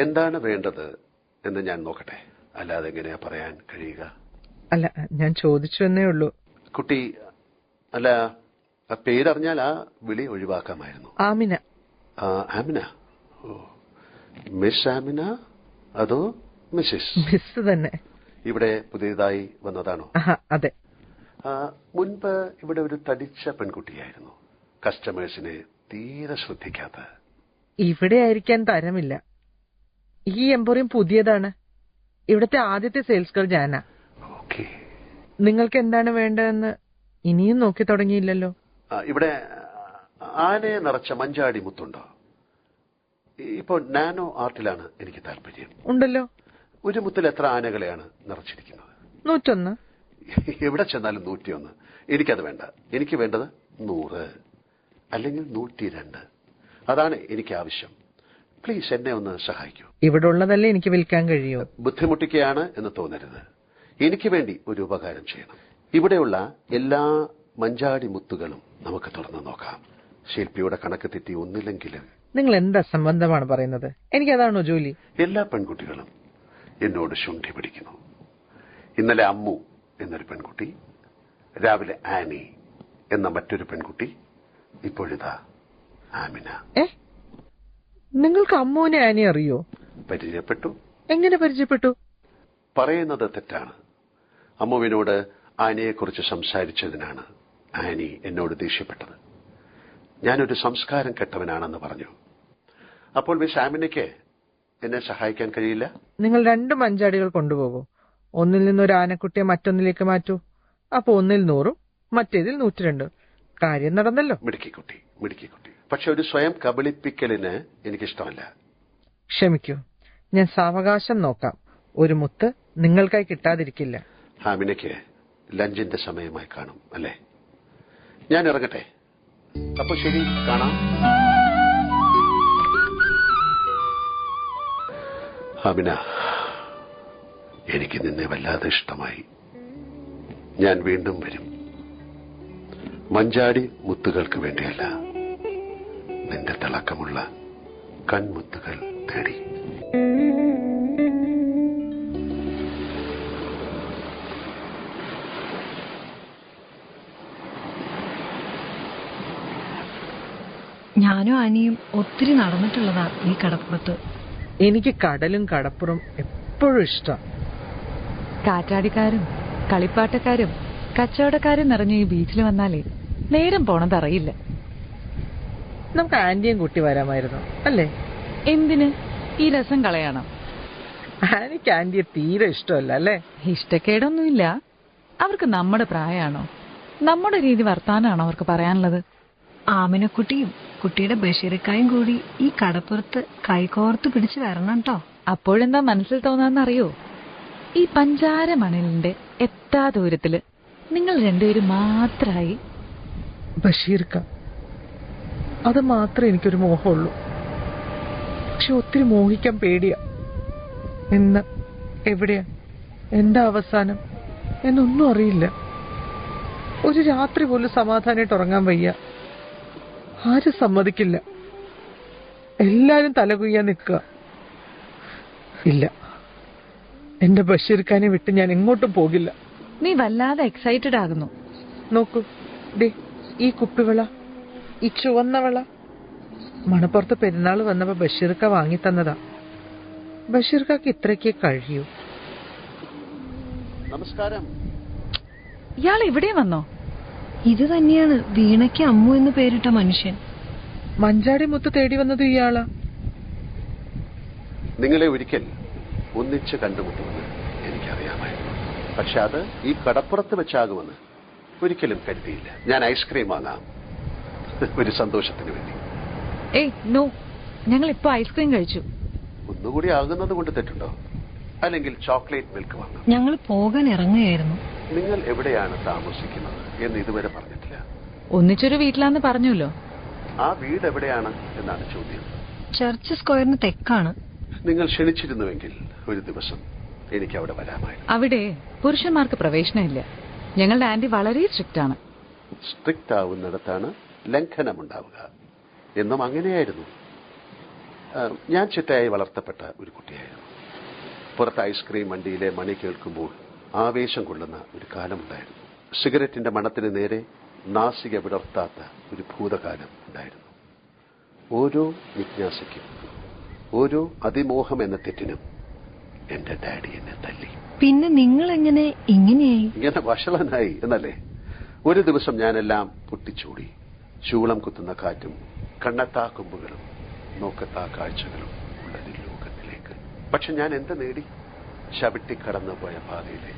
എന്താണ് വേണ്ടത് എന്ന് ഞാൻ നോക്കട്ടെ. അല്ലാതെ എങ്ങനെയാ പറയാൻ കഴിയുക? അല്ല, ഞാൻ ചോദിച്ചു എന്നേ ഉള്ളൂ. കുട്ടി, അല്ല, പേരറിഞ്ഞാൽ ആ വിളി ഒഴിവാക്കാമായിരുന്നു. ആമിന. ആമിന? ഓ, മിസ് ആമിന അതോ മിസ്സിസ്? മിസ് തന്നെ. ഇവിടെ പുതിയതായി വന്നതാണോ? അതെ. മുൻപ് ഇവിടെ ഒരു തടിച്ച പെൺകുട്ടിയായിരുന്നു, കസ്റ്റമേഴ്സിനെ തീരെ ശ്രദ്ധിക്കാത്ത. ഇവിടെ ആയിരിക്കാൻ തരമില്ല. ഈ എംപോറിയം പുതിയതാണ്. ഇവിടുത്തെ ആദ്യത്തെ സെയിൽസ് ഗേൾ ഞാനാ. ഓക്കെ. നിങ്ങൾക്ക് എന്താണ് വേണ്ടതെന്ന് ഇനിയും നോക്കി തുടങ്ങിയില്ലല്ലോ. ഇവിടെ ആനയെ നിറച്ച മഞ്ചാടി മുത്തുണ്ടോ? ഇപ്പോൾ നാനോ ആർട്ടിലാണ് എനിക്ക് താല്പര്യം. ഉണ്ടല്ലോ. ഒരു മുത്തിൽ എത്ര ആനകളെയാണ് നിറച്ചിരിക്കുന്നത്? 101. എവിടെ ചെന്നാലും 101. എനിക്കത് വേണ്ട. എനിക്ക് വേണ്ടത് 100 അല്ലെങ്കിൽ 102. അതാണ് എനിക്ക് ആവശ്യം. പ്ലീസ് എന്നെ ഒന്ന് സഹായിക്കൂ. ഇവിടെ ഉള്ളതല്ലേ എനിക്ക് വിൽക്കാൻ കഴിയൂ. ബുദ്ധിമുട്ടിക്കുകയാണ് എന്ന് തോന്നരുത്. എനിക്ക് വേണ്ടി ഒരു ഉപകാരം ചെയ്യണം. ഇവിടെയുള്ള എല്ലാ മഞ്ചാടി മുത്തുകളും നമുക്ക് തുറന്നു നോക്കാം. ശില്പിയുടെ കണക്ക് തെറ്റി ഒന്നില്ലെങ്കിലും. നിങ്ങൾ എന്ത് അസംബന്ധമാണ് പറയുന്നത്? എനിക്കതാണോ ജോലി? എല്ലാ പെൺകുട്ടികളും എന്നോട് ശുണ്ഠി പിടിക്കുന്നു. ഇന്നലെ അമ്മു എന്നൊരു പെൺകുട്ടി, രാവിലെ ആനി എന്ന മറ്റൊരു പെൺകുട്ടി, ഇപ്പോഴിതാ ആമിന. നിങ്ങൾക്ക് അമ്മുവിനെ ആനി അറിയോ? പരിചയപ്പെട്ടു. എങ്ങനെ പരിചയപ്പെട്ടു? പറയുന്നത് തെറ്റാണ്. അമ്മുവിനോട് ആനിയെക്കുറിച്ച് സംസാരിച്ചതിനാണ് ആനി എന്നോട് ദേഷ്യപ്പെട്ടത്. ഞാനൊരു സംസ്കാരം കെട്ടവനാണെന്ന് പറഞ്ഞു. അപ്പോൾ മിസ് ആമിനയ്ക്ക് എന്നെ സഹായിക്കാൻ കഴിയില്ല? നിങ്ങൾ 2 മഞ്ചാടികൾ കൊണ്ടുപോകൂ. ഒന്നിൽ നിന്നൊരു ആനക്കുട്ടിയെ മറ്റൊന്നിലേക്ക് മാറ്റൂ. അപ്പൊ ഒന്നിൽ 100, മറ്റേതിൽ 102. കാര്യം നടന്നല്ലോ. മിടുക്കിക്കുട്ടി. പക്ഷെ ഒരു സ്വയം കബളിപ്പിക്കലിന് എനിക്കിഷ്ടമല്ല. ക്ഷമിക്കൂ, ഞാൻ സാവകാശം നോക്കാം. ഒരു മുത്ത് നിങ്ങൾക്കായി കിട്ടാതിരിക്കില്ല. ആമിനയ്ക്ക് ലഞ്ചിന്റെ സമയമായി കാണും അല്ലേ? ഞാൻ ഇറങ്ങട്ടെ. അപ്പൊ ശരി, കാണാം. ആമിന, എനിക്ക് നിന്നെ വല്ലാതെ ഇഷ്ടമായി. ഞാൻ വീണ്ടും വരും. മഞ്ചാടി മുത്തുകൾക്ക് വേണ്ടിയല്ല, നിന്റെ തിളക്കമുള്ള കൺമുത്തുകൾ തേടി. ഞാനും ആനിയും ഒത്തിരി നടന്നിട്ടുള്ളതാ ഈ കടപ്പുറത്ത്. എനിക്ക് കടലും കടപ്പുറം എപ്പോഴും ഇഷ്ടം. കാറ്റാടിക്കാരും കളിപ്പാട്ടക്കാരും കച്ചവടക്കാരും നിറഞ്ഞ ഈ ബീച്ചിൽ വന്നാലേ നേരം പോണതറിയില്ല. നമുക്ക് ആന്റിയും കൂട്ടി വരാമായിരുന്നു അല്ലേ? എന്തിന് ഈ രസം കളയണം? ആനിക്ക് ആന്റിയെ തീരെ ഇഷ്ടമല്ല അല്ലേ? ഇഷ്ടക്കേടൊന്നുമില്ല. അവർക്ക് നമ്മുടെ പ്രായമാണോ, നമ്മുടെ രീതി വർത്താനാണോ അവർക്ക് പറയാനുള്ളത്? ആമിനക്കുട്ടിയും കുട്ടിയുടെ ബഷീറിക്കായും കൂടി ഈ കടപ്പുറത്ത് കൈകോർത്ത് പിടിച്ചു വരണം കേട്ടോ. അപ്പോഴെന്താ മനസ്സിൽ തോന്നാന്നറിയോ? ഈ പഞ്ചാര മണലിന്റെ എത്താ ദൂരത്തില് നിങ്ങൾ രണ്ടുപേരും മാത്രമായി. ബഷീർക്ക, അത് മാത്രമേ എനിക്കൊരു മോഹമുള്ളൂ. പക്ഷെ ഒത്തിരി മോഹിക്കാൻ പേടിയാ. എന്ന്, എവിടെയാ, എന്താ അവസാനം എന്നൊന്നും അറിയില്ല. ഒരു രാത്രി പോലും സമാധാനമായിട്ട് ഉറങ്ങാൻ വയ്യ. ആരും സമ്മതിക്കില്ല. എല്ലാരും തലകുയ്യാൻ നിൽക്കുക. ഇല്ല, എന്റെ ബഷീർഖാനെ വിട്ട് ഞാൻ എങ്ങോട്ടും പോകില്ല. നീ വല്ലാതെ എക്സൈറ്റഡ് ആകുന്നു. നോക്കൂ, ദേ ഈ കുപ്പിവള, ഈ ചുവന്ന വള മണപ്പുറത്ത് പെരുന്നാൾ വന്നപ്പോ ബഷീർക്ക വാങ്ങി തന്നതാ. ബഷീർക്കാക്ക് ഇത്രയ്ക്കേ കഴിയൂ. നമസ്കാരം. ഇയാൾ ഇവിടെ വന്നോ? ഇത് തന്നെയാണ് വീണയ്ക്ക് അമ്മു എന്ന് പേരിട്ട മനുഷ്യൻ. മഞ്ചാടി മുത്ത് തേടി വന്നത് ഇയാളാ. നിങ്ങളെ ഒരിക്കൽ ഒന്നിച്ച് കണ്ടുമുട്ടുമെന്ന് എനിക്കറിയാമായിരുന്നു. പക്ഷെ അത് ഈ കടപ്പുറത്ത് വെച്ചാകുമെന്ന് ഒരിക്കലും കരുതിയില്ല. ഞാൻ ഐസ്ക്രീം വാങ്ങാം, ഒരു സന്തോഷത്തിന് വേണ്ടി. ഏയ് നോ, ഞങ്ങൾ ഇപ്പൊ ഐസ്ക്രീം കഴിച്ചു. ഒന്നുകൂടി ആകുന്നത് കൊണ്ട് തെറ്റുണ്ടോ? അല്ലെങ്കിൽ ചോക്ലേറ്റ് മിൽക്ക് വാങ്ങാം. ഞങ്ങൾ പോകാൻ ഇറങ്ങുകയായിരുന്നു. നിങ്ങൾ എവിടെയാണ് താമസിക്കുന്നത് എന്ന് ഇതുവരെ പറഞ്ഞിട്ടില്ല. ഒന്നിച്ചൊരു വീട്ടിലാന്ന് പറഞ്ഞല്ലോ. ആ വീട് എവിടെയാണ് എന്നാണ് ചോദ്യം. ചർച്ച് സ്ക്വയറിന് തെക്കാണ്. നിങ്ങൾ ക്ഷണിച്ചിരുന്നുവെങ്കിൽ ഒരു ദിവസം എനിക്ക് അവിടെ വരാമായിരുന്നു. അവിടെ പുരുഷന്മാർക്ക് പ്രവേശനമില്ല. ഞങ്ങളുടെ ആന്റി വളരെ സ്ട്രിക്റ്റ് ആണ്. സ്ട്രിക്റ്റ് ആവുന്നിടത്താണ് ലംഘനമുണ്ടാവുക എന്നും അങ്ങനെയായിരുന്നു. ഞാൻ ചിട്ടയായി വളർത്തപ്പെട്ട ഒരു കുട്ടിയായിരുന്നു. പുറത്ത് ഐസ്ക്രീം വണ്ടിയിലെ മണി കേൾക്കുമ്പോൾ ആവേശം കൊള്ളുന്ന ഒരു കാലമുണ്ടായിരുന്നു. സിഗരറ്റിന്റെ മണത്തിന് നേരെ നാസിക വിടർത്താത്ത ഒരു ഭൂതകാലം ഉണ്ടായിരുന്നു. ഓരോ ജിജ്ഞാസയ്ക്കും, ഓരോ അതിമോഹം എന്ന തെറ്റിനും എന്റെ ഡാഡി എന്നെ തല്ലി. പിന്നെ നിങ്ങൾ എങ്ങനെ ഇങ്ങനെയായി? ഇങ്ങനെ വഷളനായി എന്നല്ലേ? ഒരു ദിവസം ഞാനെല്ലാം പൊട്ടിച്ചൂടി. ചൂളം കുത്തുന്ന കാറ്റും കണ്ണെത്താ കൊമ്പുകളും നോക്കത്താ കാഴ്ചകളും ഉള്ള ലോകത്തിലേക്ക്. പക്ഷെ ഞാൻ എന്ത് നേടി? ചവിട്ടിക്കടന്നു പോയ പാതയിലെ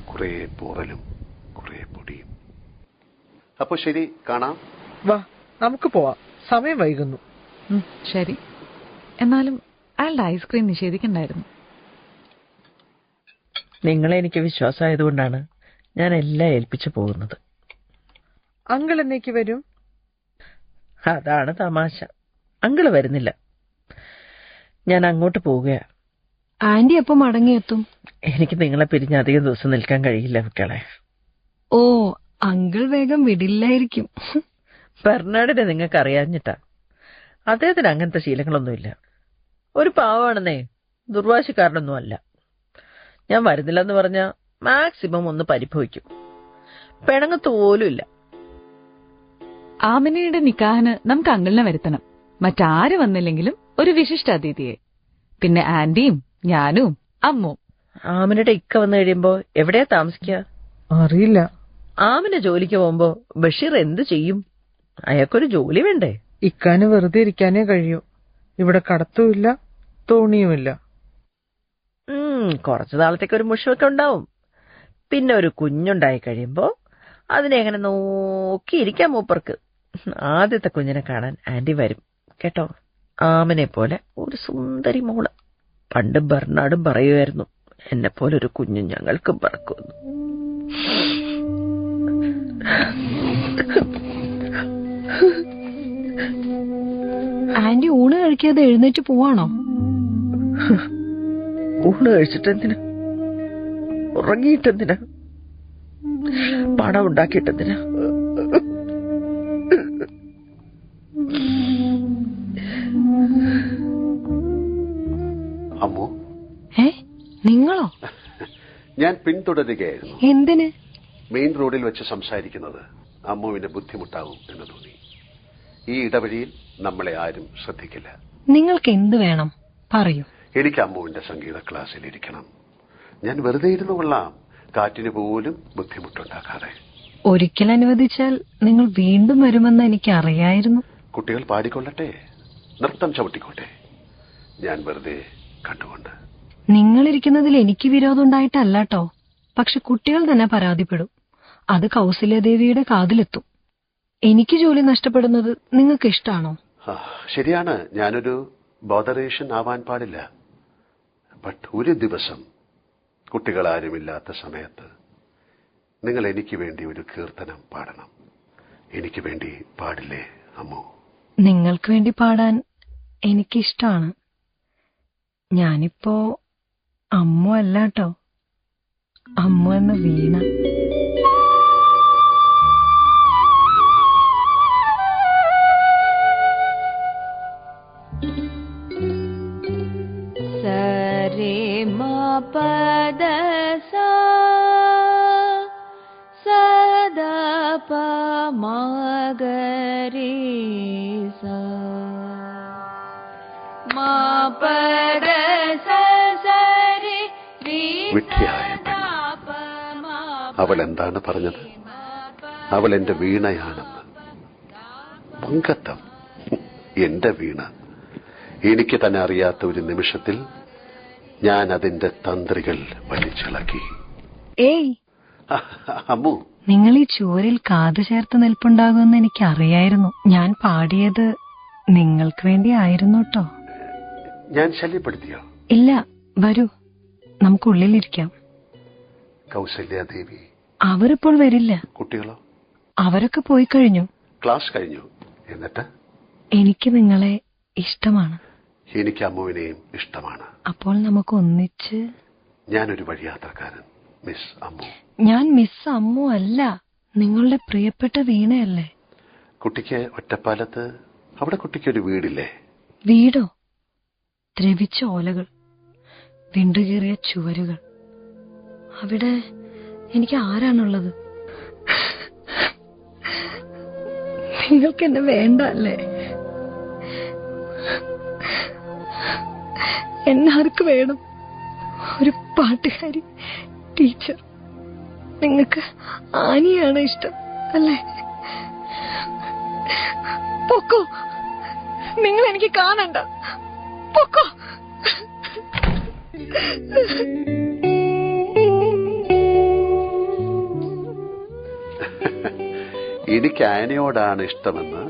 കുറെ പോറലും കുറെ പൊടിയും. അപ്പൊ ശരി, കാണാം. വാ, നമുക്ക് പോവാം, സമയം വൈകുന്നു. ശരി, എന്നാലും അയാളുടെ ഐസ്ക്രീം നിഷേധിക്കണ്ടായിരുന്നു. നിങ്ങളെ എനിക്ക് വിശ്വാസമായതുകൊണ്ടാണ് ഞാൻ എല്ലാം ഏൽപ്പിച്ചു പോകുന്നത്. അങ്കിൾ എന്നേക്ക് വരും? അതാണ് തമാശ. അങ്കിള് വരുന്നില്ല, ഞാൻ അങ്ങോട്ട് പോവുകയാ. ആന്റി എപ്പോ മടങ്ങിയെത്തും? എനിക്ക് നിങ്ങളെ പിരിഞ്ഞ് അധികം ദിവസം നിൽക്കാൻ കഴിയില്ല മക്കളെ. ഓ, അങ്കിൾ വേഗം വിടില്ലായിരിക്കും. ബെർണാഡിനെ നിങ്ങൾക്ക് അറിയാഞ്ഞിട്ടാ. അദ്ദേഹത്തിന് അങ്ങനത്തെ ശീലങ്ങളൊന്നുമില്ല. ഒരു പാവമാണെന്നേ, ദുർവാശിക്കാരനൊന്നും അല്ല. ഞാൻ വരുന്നില്ലെന്ന് പറഞ്ഞാൽ മാക്സിമം ഒന്ന് പരിഭവിക്കും. പിണങ്ങത്ത് പോലും ഇല്ല. ആമിനയുടെ നിക്കാഹിന് നമുക്ക് അങ്കിളിനെ വരുത്തണം. മറ്റാര് വന്നില്ലെങ്കിലും ഒരു വിശിഷ്ട അതിഥിയെ. പിന്നെ ആന്റിയും ഞാനും അമ്മും. ആമിനയുടെ ഇക്ക വന്നു കഴിയുമ്പോ എവിടെയാ താമസിക്കുക? അറിയില്ല. ആമിന ജോലിക്ക് പോകുമ്പോ ബഷീർ എന്ത് ചെയ്യും? അയാൾക്കൊരു ജോലി വേണ്ടേ? ഇക്കാന് വെറുതെ ഇരിക്കാനേ കഴിയൂ. ഇവിടെ കടത്തുമില്ല, തോണിയുമില്ല. കുറച്ചു നാളത്തേക്ക് ഒരു മുഷിവൊക്കെ ഉണ്ടാവും. പിന്നെ ഒരു കുഞ്ഞുണ്ടായി കഴിയുമ്പോ അതിനെ എങ്ങനെ നോക്കിയിരിക്കാം മൂപ്പർക്ക്. ആദ്യത്തെ കുഞ്ഞിനെ കാണാൻ ആന്റി വരും കേട്ടോ. ആമനെ പോലെ ഒരു സുന്ദരി മോള്. പണ്ട് ബെർണാഡും പറയുമായിരുന്നു, എന്നെ പോലെ ഒരു കുഞ്ഞു ഞങ്ങൾക്കും പറക്കുമെന്ന്. ആന്റി ഊണ് കഴിക്കാതെ എഴുന്നേറ്റ് പോവാണോ? ഊണ് കഴിച്ചിട്ടെന്തിനാ? ഉറങ്ങിയിട്ടെന്തിനാ? പണം ഉണ്ടാക്കിയിട്ടെന്തിനാ? അമ്മു, നിങ്ങളോ? ഞാൻ പിന്തുടരുകയായിരുന്നു. എന്തിന്? മെയിൻ റോഡിൽ വെച്ച് സംസാരിക്കുന്നത് അമ്മുവിന് ബുദ്ധിമുട്ടാവും എന്ന് തോന്നി. ഈ ഇടവഴിയിൽ നമ്മളെ ആരും ശ്രദ്ധിക്കില്ല. നിങ്ങൾക്ക് എന്ത് വേണം പറയൂ. എനിക്ക് അമ്മുവിന്റെ സംഗീത ക്ലാസ്സിൽ ഇരിക്കണം. ഞാൻ വെറുതെ ഇരുന്നു കൊള്ളാം, കാറ്റിന് പോലും ബുദ്ധിമുട്ടുണ്ടാക്കാതെ. ഒരിക്കൽ അനുവദിച്ചാൽ നിങ്ങൾ വീണ്ടും വരുമെന്ന് എനിക്ക് അറിയായിരുന്നു. കുട്ടികൾ പാടിക്കൊള്ളട്ടെ, നൃത്തം ചവിട്ടിക്കോട്ടെ, ഞാൻ വെറുതെ കണ്ടുകൊണ്ട്. നിങ്ങളിരിക്കുന്നതിൽ എനിക്ക് വിരോധം ഉണ്ടായിട്ടല്ലോ. പക്ഷെ കുട്ടികൾ തന്നെ പരാതിപ്പെടും. അത് കൗസല്യദേവിയുടെ കാതിലെത്തും. എനിക്ക് ജോലി നഷ്ടപ്പെടുന്നത് നിങ്ങൾക്ക് ഇഷ്ടാണോ? ശരിയാണ്, ഞാനൊരു ബോധറേഷൻ ആവാൻ പാടില്ല. ബട്ട് ഒരു ദിവസം കുട്ടികളാരുമില്ലാത്ത സമയത്ത് നിങ്ങൾ എനിക്ക് വേണ്ടി ഒരു കീർത്തനം പാടണം. എനിക്ക് വേണ്ടി പാടില്ലേ അമ്മു? നിങ്ങൾക്ക് വേണ്ടി പാടാൻ എനിക്കിഷ്ടാണ്. ഞാനിപ്പോ അമ്മു അല്ലാട്ടോ, അമ്മു എന്ന വീണ. സരേ മാ പദ സാ സദാ പ മാ ഗരേ സാ മാ പദ സാ സരേ വിഡ്ഢിയായ പെണ്ണ്. അവൾ എന്താണ് പറഞ്ഞത്? അവൾ എന്റെ വീണയാണെന്ന്. പങ്കത്തം. എന്റെ വീണ. എനിക്ക് തന്നെ അറിയാത്ത ഒരു നിമിഷത്തിൽ ഞാൻ അതിന്റെ തന്ത്രികൾ വലിച്ചിളക്കി. ഏയ് അമ്മു, നിങ്ങൾ ഈ ചുവരിൽ കാതു ചേർത്ത് നിൽപ്പുണ്ടാകുമെന്ന് എനിക്കറിയായിരുന്നു. ഞാൻ പാടിയത് നിങ്ങൾക്ക് വേണ്ടി ആയിരുന്നു കേട്ടോ. ഞാൻ ശല്യപ്പെടുത്തിയോ? ഇല്ല, വരൂ, നമുക്കുള്ളിലിരിക്കാം. കൗസല്യാദേവി? അവരിപ്പോൾ വരില്ല. കുട്ടികളോ? അവരൊക്കെ പോയി കഴിഞ്ഞു. ക്ലാസ് കഴിഞ്ഞു. എന്നിട്ട്? എനിക്ക് നിങ്ങളെ ഇഷ്ടമാണ്. എനിക്ക് അമ്മുവിനെയും ഇഷ്ടമാണ്. അപ്പോൾ നമുക്ക് ഒന്നിച്ച്. ഞാനൊരു വഴിയാത്രക്കാരൻ, മിസ് അമ്മു. ഞാൻ മിസ് അമ്മു അല്ല, നിങ്ങളുടെ പ്രിയപ്പെട്ട വീണയല്ലേ. കുട്ടിക്ക് ഒറ്റപ്പാലത്ത് അവിടെ കുട്ടിക്കൊരു വീടില്ലേ? വീടോ? ദ്രവിച്ച ഓലകൾ, വിണ്ടുകീറിയ ചുവരുകൾ. അവിടെ എനിക്ക് ആരാണുള്ളത്? നിങ്ങൾക്ക് എന്നെ വേണ്ട അല്ലേ? എന്നെ ആർക്ക് വേണം? ഒരു പാട്ടുകാരി, ടീച്ചർ. നിങ്ങൾക്ക് ആനിയാണ് ഇഷ്ടം അല്ലേ? പൊക്കോ, നിങ്ങൾ എനിക്ക് കാണണ്ട. പൊക്കോ. എനിക്ക് ആനയോടാണ് ഇഷ്ടമെന്ന്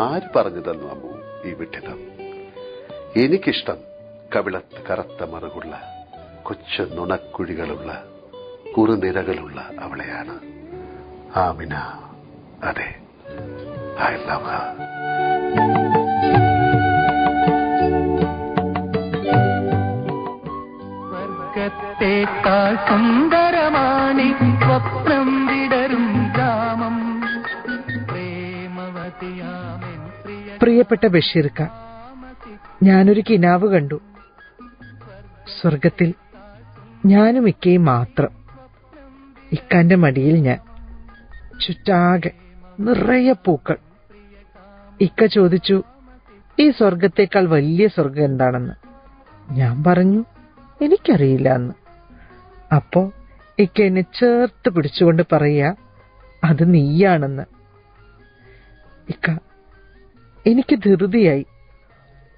ആര് പറഞ്ഞു തന്നു അമ്മു ഈ വിഡ്ഢിത്തം? എനിക്കിഷ്ടം കവിളത്ത് കറുത്ത മറുകുള്ള, കൊച്ചു നുണക്കുഴികളുള്ള, കുറുനിരകളുള്ള അവളെയാണ്. ആമിന. അതെ, ഐ ലവ് ഹർ. സ്വർഗത്തേക്കാൾ സുന്ദരമാണി സ്വപ്നം വിടരും ഗ്രാമം. പ്രേമവതിയാമെൻ പ്രിയപ്പെട്ട ബഷീർക്ക, ഞാനൊരു കിനാവ് കണ്ടു. സ്വർഗത്തിൽ ഞാനും ഇക്കയും മാത്രം. ഇക്കാന്റെ മടിയിൽ ഞാൻ. ചുറ്റാകെ നിറയെ പൂക്കൾ. ഇക്ക ചോദിച്ചു, ഈ സ്വർഗത്തേക്കാൾ വലിയ സ്വർഗം എന്താണെന്ന്. ഞാൻ പറഞ്ഞു, എനിക്കറിയില്ല എന്ന്. അപ്പോ ഇക്ക എന്നെ ചേർത്ത് പിടിച്ചുകൊണ്ട് പറയാ, അത് നീയാണെന്ന്. ഇക്ക, എനിക്ക് ധൃതിയായി.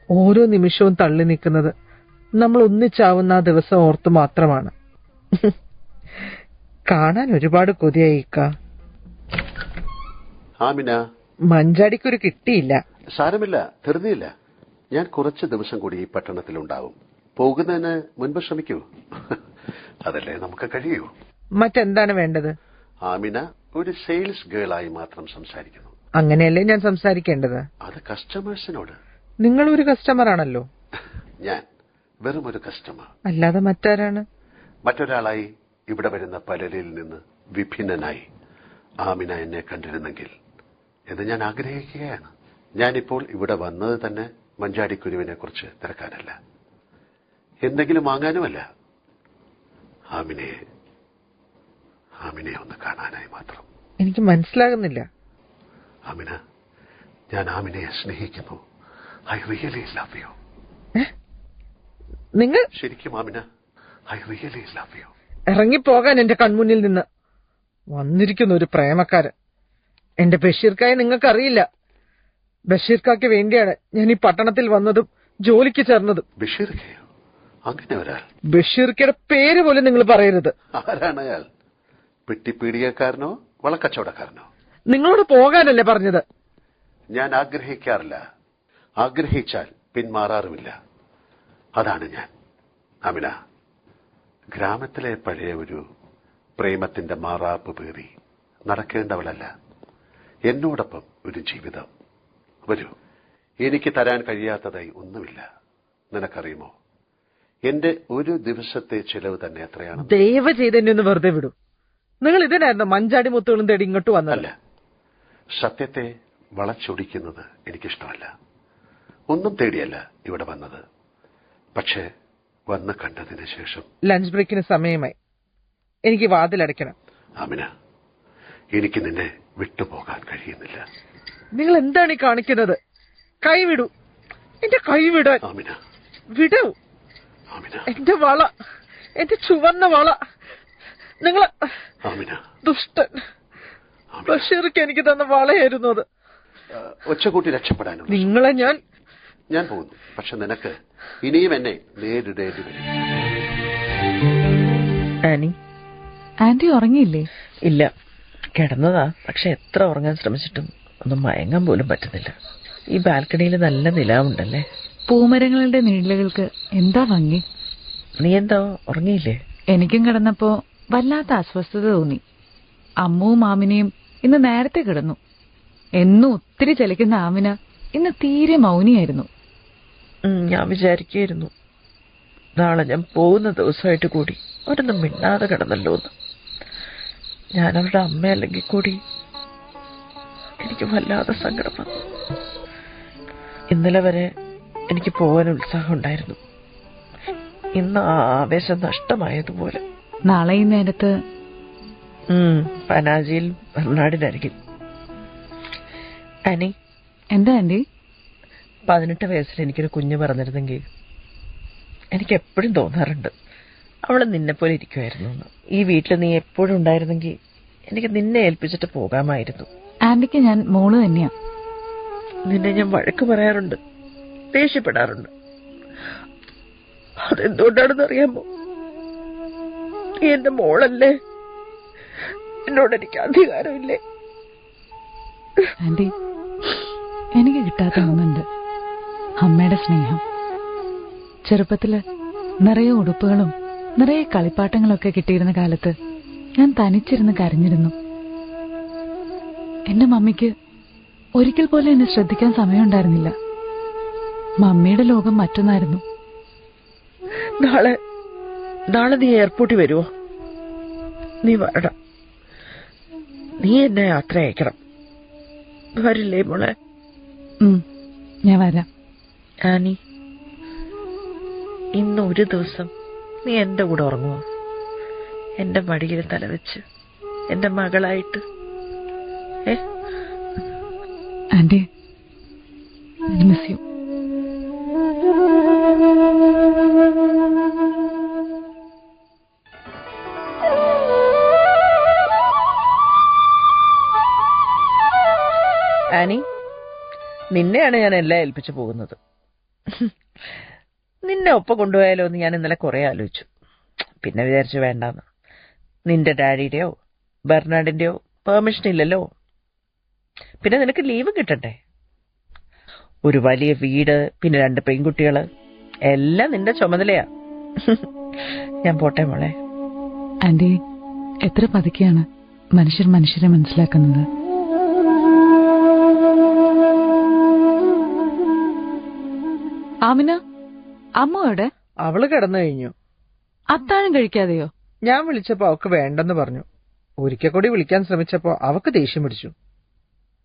ഓരോ നിമിഷവും തള്ളി നിൽക്കുന്നത് നമ്മൾ ഒന്നിച്ചാവുന്ന ആ ദിവസം ഓർത്തു മാത്രമാണ്. കാണാൻ ഒരുപാട് കൊതിയായി ഇക്ക. ആമിന, മഞ്ചാടിക്കൊരു കിട്ടിയില്ല. സാരമില്ല, ധൃതിയില്ല. ഞാൻ കുറച്ച് ദിവസം കൂടി ഈ പട്ടണത്തിലുണ്ടാവും. പോകുന്നതിന് മുൻപ് ശ്രമിക്കൂ. അതല്ലേ നമുക്ക് കഴിയൂ. മറ്റെന്താണ് വേണ്ടത്? ആമിന ഒരു സെയിൽസ് ഗേളായി മാത്രം സംസാരിക്കുന്നു. അങ്ങനെയല്ലേ ഞാൻ സംസാരിക്കേണ്ടത്? അത് കസ്റ്റമേഴ്സിനോട്. നിങ്ങൾ ഒരു കസ്റ്റമർ ആണല്ലോ. ഞാൻ വെറും ഒരു കസ്റ്റമർ. അല്ലാതെ മറ്റാരാണ്? മറ്റൊരാളായി ഇവിടെ വരുന്ന പലരിൽ നിന്ന് വിഭിന്നനായി ആമിന എന്നെ കണ്ടിരുന്നെങ്കിൽ എന്ന് ഞാൻ ആഗ്രഹിക്കുകയാണ്. ഞാനിപ്പോൾ ഇവിടെ വന്നത് തന്നെ മഞ്ചാടിക്കുരുവിനെ കുറിച്ച് തിരക്കാനല്ല, എന്തെങ്കിലും വാങ്ങാനുമല്ല. ആമിനെ ഒന്ന് കാണാനായി മാത്രം. എനിക്ക് മനസ്സിലാകുന്നില്ല. ആമിന, ഞാൻ ആമിനയെ സ്നേഹിക്കുന്നു. I really love you. നിങ്ങൾ ശരിക്കും Amina, I really love you. ഇറങ്ങിപ്പോകാൻ എന്റെ കൺമുന്നിൽ നിന്ന്. വന്നിരിക്കുന്ന ഒരു പ്രേമക്കാരൻ. എന്റെ ബഷീർക്കായെ നിങ്ങൾക്കറിയില്ല. ബഷീർക്കാക്ക് വേണ്ടിയാണ് ഞാൻ ഈ പട്ടണത്തിൽ വന്നതും ജോലിക്ക് ചേർന്നതും. ബഷീർക്കയോ? അങ്ങനെ ഒരാൾ? ബഷീർക്കയുടെ പേര് പോലും നിങ്ങൾ പറയരുത്. ആരാണ് അയാൾ? പെട്ടിപ്പീടികക്കാരനോ വളക്കച്ചവടക്കാരനോ? നിങ്ങളോട് പോകാനല്ലേ പറഞ്ഞത്? ഞാൻ ആഗ്രഹിക്കാറില്ല, ആഗ്രഹിച്ചാൽ പിന്മാറാറുമില്ല. അതാണ് ഞാൻ. ആമിന, ഗ്രാമത്തിലെ പഴയ ഒരു പ്രേമത്തിന്റെ മാറാപ്പ് പേറി നടക്കേണ്ടവളല്ല. എന്നോടൊപ്പം ഒരു ജീവിതം. വരൂ, എനിക്ക് തരാൻ കഴിയാത്തതായി ഒന്നുമില്ല. നിനക്കറിയുമോ, എന്റെ ഒരു ദിവസത്തെ ചെലവ് തന്നെ എത്രയാണ്? ദയവ് ചെയ്ത് എന്നെ ഒന്ന് വെറുതെ വിടൂ. നിങ്ങൾ ഇതിനായിരുന്നു മഞ്ചാടി മുത്തുകളും തേടി ഇങ്ങോട്ട് വന്നല്ല. സത്യത്തെ വളച്ചൊടിക്കുന്നത് എനിക്കിഷ്ടമല്ല. ഒന്നും തേടിയല്ല ഇവിടെ വന്നത്. പക്ഷേ വന്ന് കണ്ടതിന് ശേഷം. ലഞ്ച് ബ്രേക്കിന് സമയമായി. എനിക്ക് വാതിലടയ്ക്കണം. ആമിന, എനിക്ക് നിന്നെ വിട്ടുപോകാൻ കഴിയുന്നില്ല. നിങ്ങൾ എന്താണ് ഈ കാണിക്കുന്നത്? കൈവിടൂ. എന്റെ കൈവിടാൻ. ആമിന, വിടൂ. ആമിന, എന്റെ വള, എന്റെ ചുവന്ന വള. നിങ്ങൾ ആമിന, ദുഷ്ടൻ. ബഷീർക്ക് എനിക്ക് തന്ന വളയായിരുന്നു അത്. ഒച്ചകൂട്ടി രക്ഷപ്പെടാനുള്ള നിങ്ങളെ ഞാൻ പോകുന്നു. പക്ഷെ നിനക്ക് ഇനിയും എന്നെ നേരിടേണ്ടി വരും. ആനി, ആന്റി ഉറങ്ങിയില്ലേ? ഇല്ല, കിടന്നതാ. പക്ഷെ എത്ര ഉറങ്ങാൻ ശ്രമിച്ചിട്ടും ഒന്നും മയങ്ങാൻ പോലും പറ്റുന്നില്ല. ഈ ബാൽക്കണിയിൽ നല്ല നിലാവുണ്ടല്ലേ. പൂമരങ്ങളുടെ നിഴലുകൾക്ക് എന്താ ഭംഗി. നീ എന്താ ഉറങ്ങിയില്ലേ? എനിക്കും കിടന്നപ്പോ വല്ലാത്ത അസ്വസ്ഥത തോന്നി. അമ്മുവും ആമിനയും ഇന്ന് നേരത്തെ കിടന്നു. എന്നും ഒത്തിരി ചലിക്കുന്ന ആമിന ഇന്ന് തീരെ മൗനിയായിരുന്നു. ഞാൻ വിചാരിക്കുകയായിരുന്നു, നാളെ ഞാൻ പോകുന്ന ദിവസമായിട്ട് കൂടി അവരൊന്നും മിണ്ടാതെ കിടന്നല്ലോ എന്ന്. ഞാൻ അവരുടെ അമ്മയല്ലെങ്കിൽ കൂടി എനിക്ക് വല്ലാതെ സങ്കടം വന്നു. ഇന്നലെ വരെ എനിക്ക് പോകാൻ ഉത്സാഹം ഉണ്ടായിരുന്നു. ഇന്ന് ആ ആവേശം നഷ്ടമായതുപോലെ. നാളെ ഈ നേരത്ത് പനാജിയിൽ ബർണാടിനരികിൽ. ആനി, എന്താ ആന്റി? 18 വയസ്സിൽ എനിക്കൊരു കുഞ്ഞ് പറഞ്ഞിരുന്നെങ്കിൽ എനിക്ക് എപ്പോഴും തോന്നാറുണ്ട് അവള് നിന്നെപ്പോലെ ഇരിക്കുമായിരുന്നു എന്ന്. ഈ വീട്ടിൽ നീ എപ്പോഴും ഉണ്ടായിരുന്നെങ്കിൽ എനിക്ക് നിന്നെ ഏൽപ്പിച്ചിട്ട് പോകാമായിരുന്നു. ആന്റിക്ക് ഞാൻ മോള് തന്നെയാ. നിന്നെ ഞാൻ വഴക്ക് പറയാറുണ്ട്, ദേഷ്യപ്പെടാറുണ്ട്. അതെന്തുകൊണ്ടാണെന്ന് അറിയാമോ? നീ എന്റെ മോളല്ലേ. എന്നോട് എനിക്ക് അധികാരമില്ലേ? ആന്റി, എനിക്ക് കിട്ടാത്ത ഒന്നുണ്ട്, അമ്മയുടെ സ്നേഹം. ചെറുപ്പത്തില് നിറയെ ഉടുപ്പുകളും നിറയെ കളിപ്പാട്ടങ്ങളൊക്കെ കിട്ടിയിരുന്ന കാലത്ത് ഞാൻ തനിച്ചിരുന്ന് കരഞ്ഞിരുന്നു. എന്റെ മമ്മിക്ക് ഒരിക്കൽ പോലും എന്നെ ശ്രദ്ധിക്കാൻ സമയമുണ്ടായിരുന്നില്ല. മമ്മിയുടെ ലോകം മറ്റൊന്നായിരുന്നു. നാളെ നീ എയർപോർട്ടിൽ വരുമോ? നീ വരണം. നീ എന്നെ യാത്ര അയക്കണം. വരില്ലേ മോളെ? ഞാൻ വരാം. ആനി, ഇന്ന് ഒരു ദിവസം നീ എന്റെ കൂടെ ഉറങ്ങുമോ? എന്റെ മടിയിൽ തലവെച്ച് എന്റെ മകളായിട്ട്. Aunty, I miss you. Annie, നിന്നെയാണ് ഞാൻ എല്ലാം ഏൽപ്പിച്ചു പോകുന്നത്. നിന്നെ നിന്നെ ഒപ്പം കൊണ്ടുപോയാലോ എന്ന് ഞാൻ ഇന്നലെ കുറെ ആലോചിച്ചു. പിന്നെ വിചാരിച്ചു വേണ്ടാന്ന്. നിന്റെ ഡാഡിയുടെയോ ബെർണാഡിന്റെയോ പെർമിഷൻ ഇല്ലല്ലോ. പിന്നെ നിനക്ക് ലീവ് കിട്ടട്ടെ. ഒരു വലിയ വീട്, പിന്നെ 2 പെൺകുട്ടികള്, എല്ലാം നിന്റെ ചുമതലയാ. ഞാൻ പോട്ടെ മോളെ. ആന്റി, എത്ര പതുക്കെയാണ് മനുഷ്യർ മനുഷ്യരെ മനസ്സിലാക്കുന്നത്. ആമിന, അമ്മ എവിടെ? അവള് കിടന്നു കഴിഞ്ഞു. അത്താഴം കഴിക്കാതെയോ? ഞാൻ വിളിച്ചപ്പോ അവക്ക് വേണ്ടെന്ന് പറഞ്ഞു. ഒരിക്കൽ കൂടി വിളിക്കാൻ ശ്രമിച്ചപ്പോ അവക്ക് ദേഷ്യം പിടിച്ചു.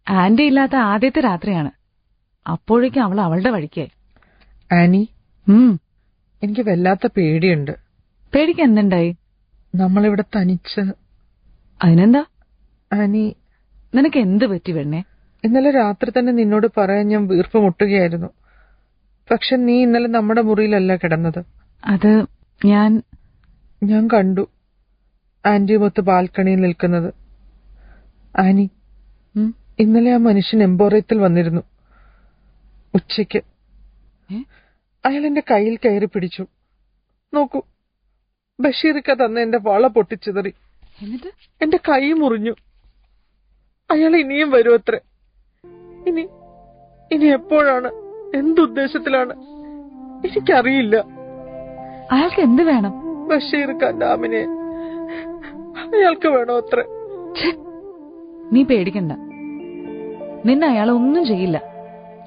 ആന്റി ഇല്ലാത്ത ആദ്യത്തെ രാത്രിയാണ്. അപ്പോഴേക്കും അവൾ അവളുടെ വഴിക്കായി. ആനി, എനിക്ക് വല്ലാത്ത പേടിയുണ്ട്. പേടിക്ക് എന്തുണ്ടായി? നമ്മളിവിടെ തനിച്ച്. അതിനെന്താ? ആനി, നിനക്ക് എന്ത് പറ്റി പെണ്ണെ? ഇന്നലെ രാത്രി തന്നെ നിന്നോട് പറയാൻ ഞാൻ വീർപ്പ് മുട്ടുകയായിരുന്നു. പക്ഷെ നീ ഇന്നലെ നമ്മുടെ മുറിയിലല്ല കിടന്നത്. അത് ഞാൻ കണ്ടു ആന്റിയുമൊത്ത് ബാൽക്കണിയിൽ നിൽക്കുന്നത്. ആനി, ഇന്നലെ ആ മനുഷ്യൻ എംപോറിയത്തിൽ വന്നിരുന്നു. ഉച്ചയ്ക്ക് അയാൾ എന്റെ കയ്യിൽ കയറി പിടിച്ചു. നോക്കൂ, ബഷീറിക്ക തന്ന എന്റെ വള പൊട്ടിച്ചിതറി. എന്നിട്ട് എന്റെ കൈ മുറിഞ്ഞു. അയാൾ ഇനിയും വരുമത്രേ. ഇനി എപ്പോഴാണ്, എന്തുദ്ദേശത്തിലാണ് എനിക്കറിയില്ല. അയാൾക്ക് എന്ത് വേണം? ബഷീറിക്കാന്റെ ആമിനെ അയാൾക്ക് വേണോ അത്രേ. നീ പേടിക്കണ്ട, നിന്നെ അയാൾ ഒന്നും ചെയ്യില്ല.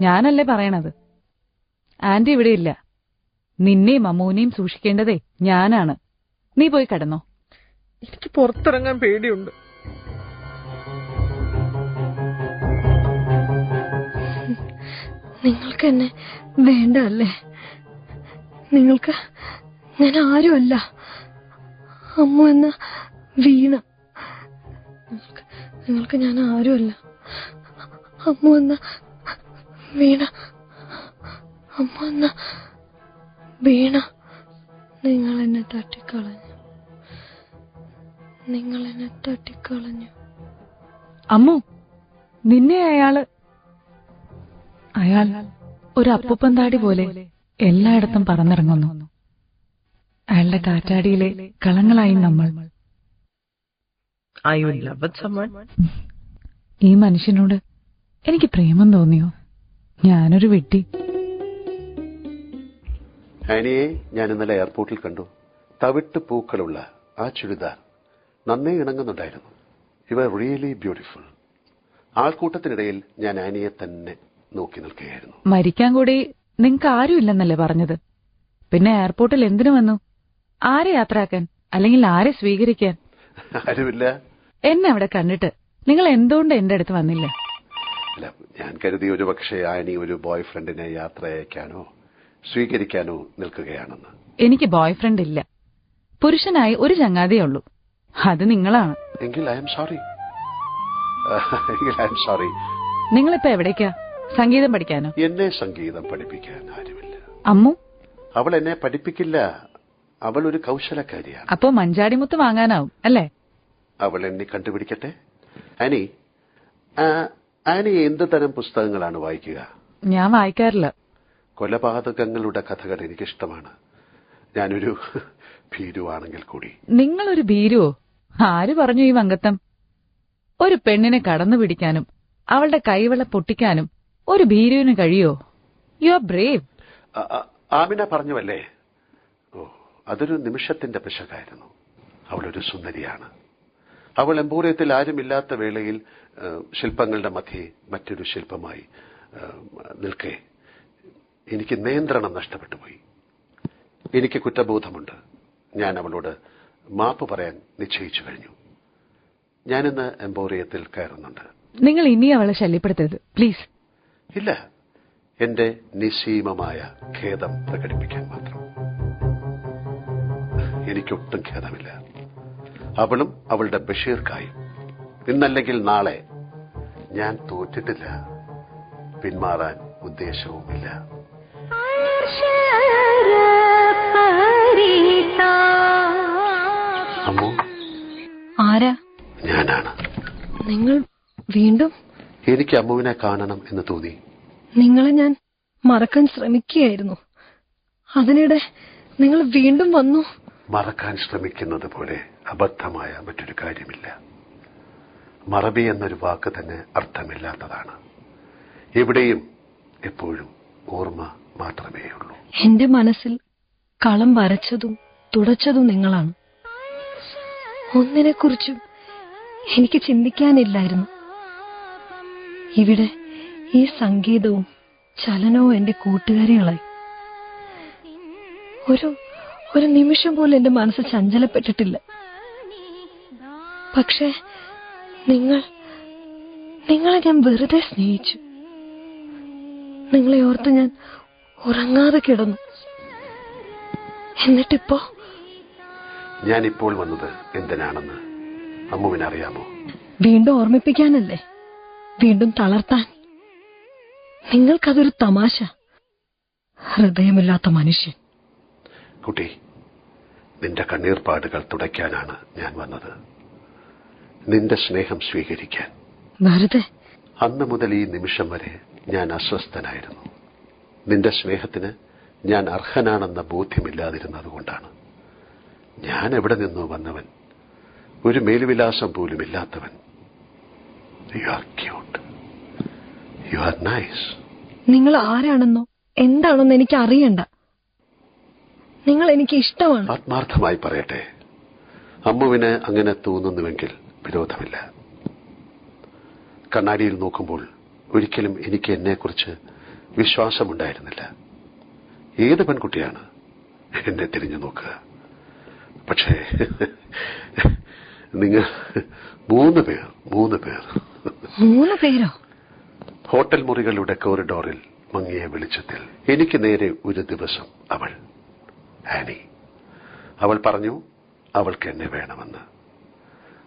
ഞാനല്ലേ പറയണത്. ആന്റി ഇവിടെ ഇല്ല. നിന്നെയും അമ്മൂനെയും സൂക്ഷിക്കേണ്ടതേ ഞാനാണ്. നീ പോയി കിടന്നോ. എനിക്ക് പുറത്തിറങ്ങാൻ പേടിയുണ്ട്. നിങ്ങൾക്ക് എന്നെ വേണ്ട അല്ലേ? നിങ്ങൾക്ക് ഞാൻ ആരുമല്ല. അമ്മ എന്ന വീണ. നിങ്ങൾക്ക് ഞാൻ ആരുമല്ല. അമ്മ എന്ന വീണ. അമ്മ എന്ന വീണ. നിങ്ങൾ എന്നെ തട്ടിക്കളഞ്ഞു. അമ്മു, നിന്നെ അയാൾ ഒരു അപ്പൂപ്പന്താടി പോലെ എല്ലായിടത്തും പറന്നിറങ്ങുന്നു. അയാളുടെ കാറ്റാടിയിലെ കളങ്ങളായി നമ്മൾ. ഈ മനുഷ്യനോട് എനിക്ക് പ്രേമം തോന്നിയോ? ഞാനൊരു വിഡ്ഢി. ആനിയെ ഞാൻ ഇന്നലെ എയർപോർട്ടിൽ കണ്ടു. തവിട്ട് പൂക്കളുള്ള ആ ചുരിദാർ നന്നേ ഇണങ്ങുന്നുണ്ടായിരുന്നു. You are really beautiful. ആൾക്കൂട്ടത്തിനിടയിൽ ഞാൻ ആനിയെ തന്നെ നോക്കി നിൽക്കുകയായിരുന്നു. മരിക്കാൻ കൂടി നിങ്ങൾക്ക് ആരുമില്ലെന്നല്ലേ പറഞ്ഞത്? പിന്നെ എയർപോർട്ടിൽ എന്തിനു വന്നു? ആരെ യാത്രയാക്കാൻ, അല്ലെങ്കിൽ ആരെ സ്വീകരിക്കാൻ? ആരുമില്ല. എന്നെ അവിടെ കണ്ടിട്ട് നിങ്ങൾ എന്തുകൊണ്ട് എന്റെ അടുത്ത് വന്നില്ല? അല്ല, ഞാൻ കരുതി ഒരു പക്ഷേ ആനി ഒരു ബോയ് ഫ്രണ്ടിനെ യാത്ര അയക്കാനോ സ്വീകരിക്കാനോ നിൽക്കുകയാണെന്ന്. എനിക്ക് ബോയ് ഫ്രണ്ട് ഇല്ല. പുരുഷനായി ഒരു ചങ്ങാതിയേ ഉള്ളൂ. അത് നിങ്ങളാണ്. എങ്കിൽ ഐ എം സോറി. നിങ്ങളിപ്പോ എവിടേക്കാ? സംഗീതം പഠിക്കാനോ? എന്നെ സംഗീതം പഠിപ്പിക്കാൻ ആരുമില്ല. അമ്മു? അവൾ എന്നെ പഠിപ്പിക്കില്ല. അവൾ ഒരു കൗശലക്കാരിയാണ്. അപ്പോ മഞ്ചാടിമുത്ത് വാങ്ങാനാവും അല്ലേ? അവൾ എന്നെ കണ്ടുപിടിക്കട്ടെ. ആനി എന്ത് തരം പുസ്തകങ്ങളാണ് വായിക്കുക? ഞാൻ വായിക്കാറില്ല. കൊലപാതകങ്ങളുടെ കഥകൾ എനിക്കിഷ്ടമാണ്. ഞാനൊരു ഭീരുവാണെങ്കിൽ കൂടി. നിങ്ങളൊരു ഭീരുവോ? ആര് പറഞ്ഞു ഈ വങ്കത്തം? ഒരു പെണ്ണിനെ കടന്നു പിടിക്കാനും അവളുടെ കൈവള പൊട്ടിക്കാനും ഒരു ഭീരുവിന് കഴിയോ? You are brave. ആമിന പറഞ്ഞുവല്ലേ? അതൊരു നിമിഷത്തിന്റെ പിശകായിരുന്നു. അവളൊരു സുന്ദരിയാണ്. അവൾ എംപോറിയത്തിൽ ആരുമില്ലാത്ത വേളയിൽ ശില്പങ്ങളുടെ മധ്യേ മറ്റൊരു ശില്പമായി നിൽക്കെ എനിക്ക് നിയന്ത്രണം നഷ്ടപ്പെട്ടു പോയി. എനിക്ക് കുറ്റബോധമുണ്ട്. ഞാൻ അവളോട് മാപ്പ് പറയാൻ നിശ്ചയിച്ചു കഴിഞ്ഞു. ഞാനിന്ന് എംപോറിയത്തിൽ കയറുന്നുണ്ട്. നിങ്ങൾ ഇനി അവളെ ശല്യപ്പെടുത്തരുത് പ്ലീസ്. ഇല്ല, എന്റെ നിസ്സീമമായ ഖേദം പ്രകടിപ്പിക്കാൻ മാത്രം. എനിക്കൊട്ടും ഖേദമില്ല. അവളും അവളുടെ ബഷീർക്കായും ഇന്നല്ലെങ്കിൽ നാളെ. ഞാൻ തോറ്റിട്ടില്ല. പിന്മാറാൻ ഉദ്ദേശവുമില്ല. അമ്മോ, ആരാ? ഞാനാണ്. നിങ്ങൾ വീണ്ടും? എനിക്ക് അമ്മുവിനെ കാണണം എന്ന് തോന്നി. നിങ്ങളെ ഞാൻ മറക്കാൻ ശ്രമിക്കുകയായിരുന്നു. അതിനിടെ നിങ്ങൾ വീണ്ടും വന്നു. മറക്കാൻ ശ്രമിക്കുന്നത് പോലെ അബദ്ധമായ മറ്റൊരു കാര്യമില്ല. മറവി എന്നൊരു വാക്ക് തന്നെ അർത്ഥമില്ലാത്തതാണ്. എവിടെയും എപ്പോഴും ഓർമ്മ മാത്രമേയുള്ളൂ. എന്റെ മനസ്സിൽ കളം വരച്ചതും തുടച്ചതും നിങ്ങളാണ്. ഒന്നിനെക്കുറിച്ചും എനിക്ക് ചിന്തിക്കാനില്ലായിരുന്നു. ഇവിടെ ഈ സംഗീതവും ചലനവും എന്റെ കൂട്ടുകാരികളായി. ഒരു നിമിഷം പോലും എന്റെ മനസ്സ് ചഞ്ചലപ്പെട്ടിട്ടില്ല. പക്ഷേ നിങ്ങളെ ഞാൻ വെറുതെ സ്നേഹിച്ചു. നിങ്ങളെ ഓർത്ത് ഞാൻ ഉറങ്ങാതെ കിടന്നു. എന്നിട്ടിപ്പോ ഞാനിപ്പോൾ വന്നത് എന്തിനാണെന്ന് അമ്മുവിനറിയാമോ? വീണ്ടും ഓർമ്മിപ്പിക്കാനല്ലേ? വീണ്ടും തളർത്താൻ? നിങ്ങൾക്കതൊരു തമാശ. ഹൃദയമില്ലാത്ത മനുഷ്യൻ. കുട്ടി, നിന്റെ കണ്ണീർപ്പാടുകൾ തുടയ്ക്കാനാണ് ഞാൻ വന്നത്. നിന്റെ സ്നേഹം സ്വീകരിക്കാൻ. വെറുതെ അന്ന് മുതൽ ഈ നിമിഷം വരെ ഞാൻ അസ്വസ്ഥനായിരുന്നു. നിന്റെ സ്നേഹത്തിന് ഞാൻ അർഹനാണെന്ന ബോധ്യമില്ലാതിരുന്നതുകൊണ്ടാണ്. ഞാൻ എവിടെ നിന്നോ വന്നവൻ, ഒരു മേൽവിലാസം പോലും ഇല്ലാത്തവൻ. You are cute, you are nice. നിങ്ങൾ ആരാണെന്നോ എന്താണെന്നോ എനിക്ക് അറിയണ്ട. നിങ്ങൾ എനിക്ക് ഇഷ്ടമാണ്. ആത്മാർത്ഥമായി പറയട്ടെ, അമ്മുവിന് അങ്ങനെ തോന്നുന്നുവെങ്കിൽ വിരോധമില്ല. കണ്ണാടിയിൽ നോക്കുമ്പോൾ ഒരിക്കലും എനിക്ക് എന്നെക്കുറിച്ച് വിശ്വാസമുണ്ടായിരുന്നില്ല. ഏത് പെൺകുട്ടിയാണ് എന്നെ തിരിഞ്ഞു നോക്കുക? പക്ഷേ നിങ്ങൾ മൂന്ന് പേരോ? ഹോട്ടൽ മുറികളുടെ കോറിഡോറിൽ മങ്ങിയ വെളിച്ചത്തിൽ എനിക്ക് നേരെ ഒരു ദിവസം അവൾ, ആനി, അവൾ പറഞ്ഞു അവൾക്ക് എന്നെ വേണമെന്ന്,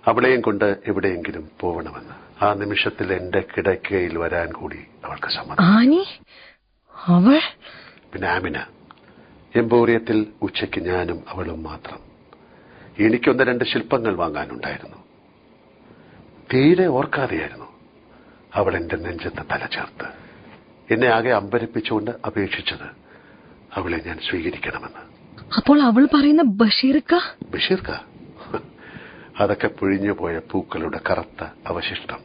അവളെയും കൊണ്ട് എവിടെയെങ്കിലും പോകണമെന്ന്. ആ നിമിഷത്തിൽ എന്റെ കിടക്കയിൽ വരാൻ കൂടി അവൾക്ക് സമ്മതം. പിന്നെ ആമിന. എംപോറിയത്തിൽ ഉച്ചയ്ക്ക് ഞാനും അവളും മാത്രം. എനിക്കൊന്ന് രണ്ട് ശില്പങ്ങൾ വാങ്ങാനുണ്ടായിരുന്നു. തീരെ ഓർക്കാതെയായിരുന്നു അവൾ എന്റെ നെഞ്ചത്ത് തലചേർത്ത് എന്നെ ആകെ അമ്പരപ്പിച്ചുകൊണ്ട് അപേക്ഷിച്ചത് അവളെ ഞാൻ സ്വീകരിക്കണമെന്ന്. അപ്പോൾ അവൾ പറയുന്ന ബഷീർക്ക, അതൊക്കെ പിഴിഞ്ഞുപോയ പൂക്കളുടെ കറുത്ത അവശിഷ്ടം.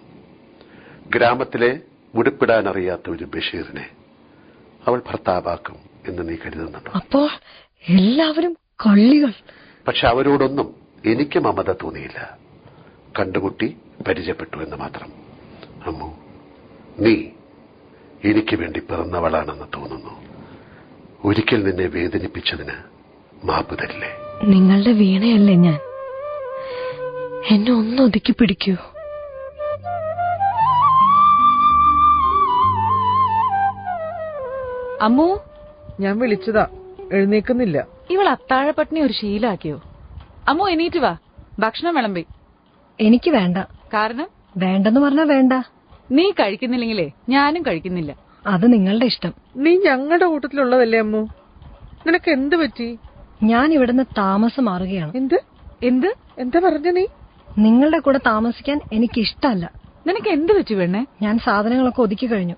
ഗ്രാമത്തിലെ മുടിപ്പിടാനറിയാത്ത ഒരു ബഷീറിനെ അവൾ ഭർത്താവാക്കും എന്ന് നീ കരുതുന്നുണ്ടോ? അപ്പോൾ എല്ലാവരും കള്ളികൾ. പക്ഷെ അവരോടൊന്നും എനിക്ക് മമത തോന്നിയില്ല. കണ്ടുമുട്ടി പരിചയപ്പെട്ടു എന്ന് മാത്രം. അമ്മു, നീ എനിക്ക് വേണ്ടി പിറന്നവളാണെന്ന് തോന്നുന്നു. ഒരിക്കൽ നിന്നെ വേദനിപ്പിച്ചതിന് മാപ്പ് തരില്ലേ? നിങ്ങളുടെ വീണയല്ലേ ഞാൻ. എന്നെ ഒന്ന് ഒതുക്കി പിടിക്കൂ. അമ്മു, ഞാൻ വിളിച്ചതാ, എഴുന്നേക്കുന്നില്ല. ഇവൾ അത്താഴപ്പട്ടിണി ഒരു ശീലാക്കിയോ? അമ്മു, എണീറ്റ് വാ, ഭക്ഷണം വിളമ്പി. എനിക്ക് വേണ്ട. കാരണം? വേണ്ടെന്ന് പറഞ്ഞാ വേണ്ട. നീ കഴിക്കുന്നില്ലെങ്കിലേ ഞാനും കഴിക്കുന്നില്ല. അത് നിങ്ങളുടെ ഇഷ്ടം. നീ ഞങ്ങളുടെ കൂട്ടത്തിലുള്ളതല്ലേ അമ്മു? നിനക്ക് എന്ത് പറ്റി? ഞാൻ ഇവിടുന്ന് താമസം മാറുകയാണ്. എന്ത് എന്താ പറഞ്ഞ നീ? നിങ്ങളുടെ കൂടെ താമസിക്കാൻ എനിക്ക് ഇഷ്ടമല്ല. നിനക്ക് എന്ത് പറ്റി പെണ്ണേ? ഞാൻ സാധനങ്ങളൊക്കെ ഒതുക്കി കഴിഞ്ഞു.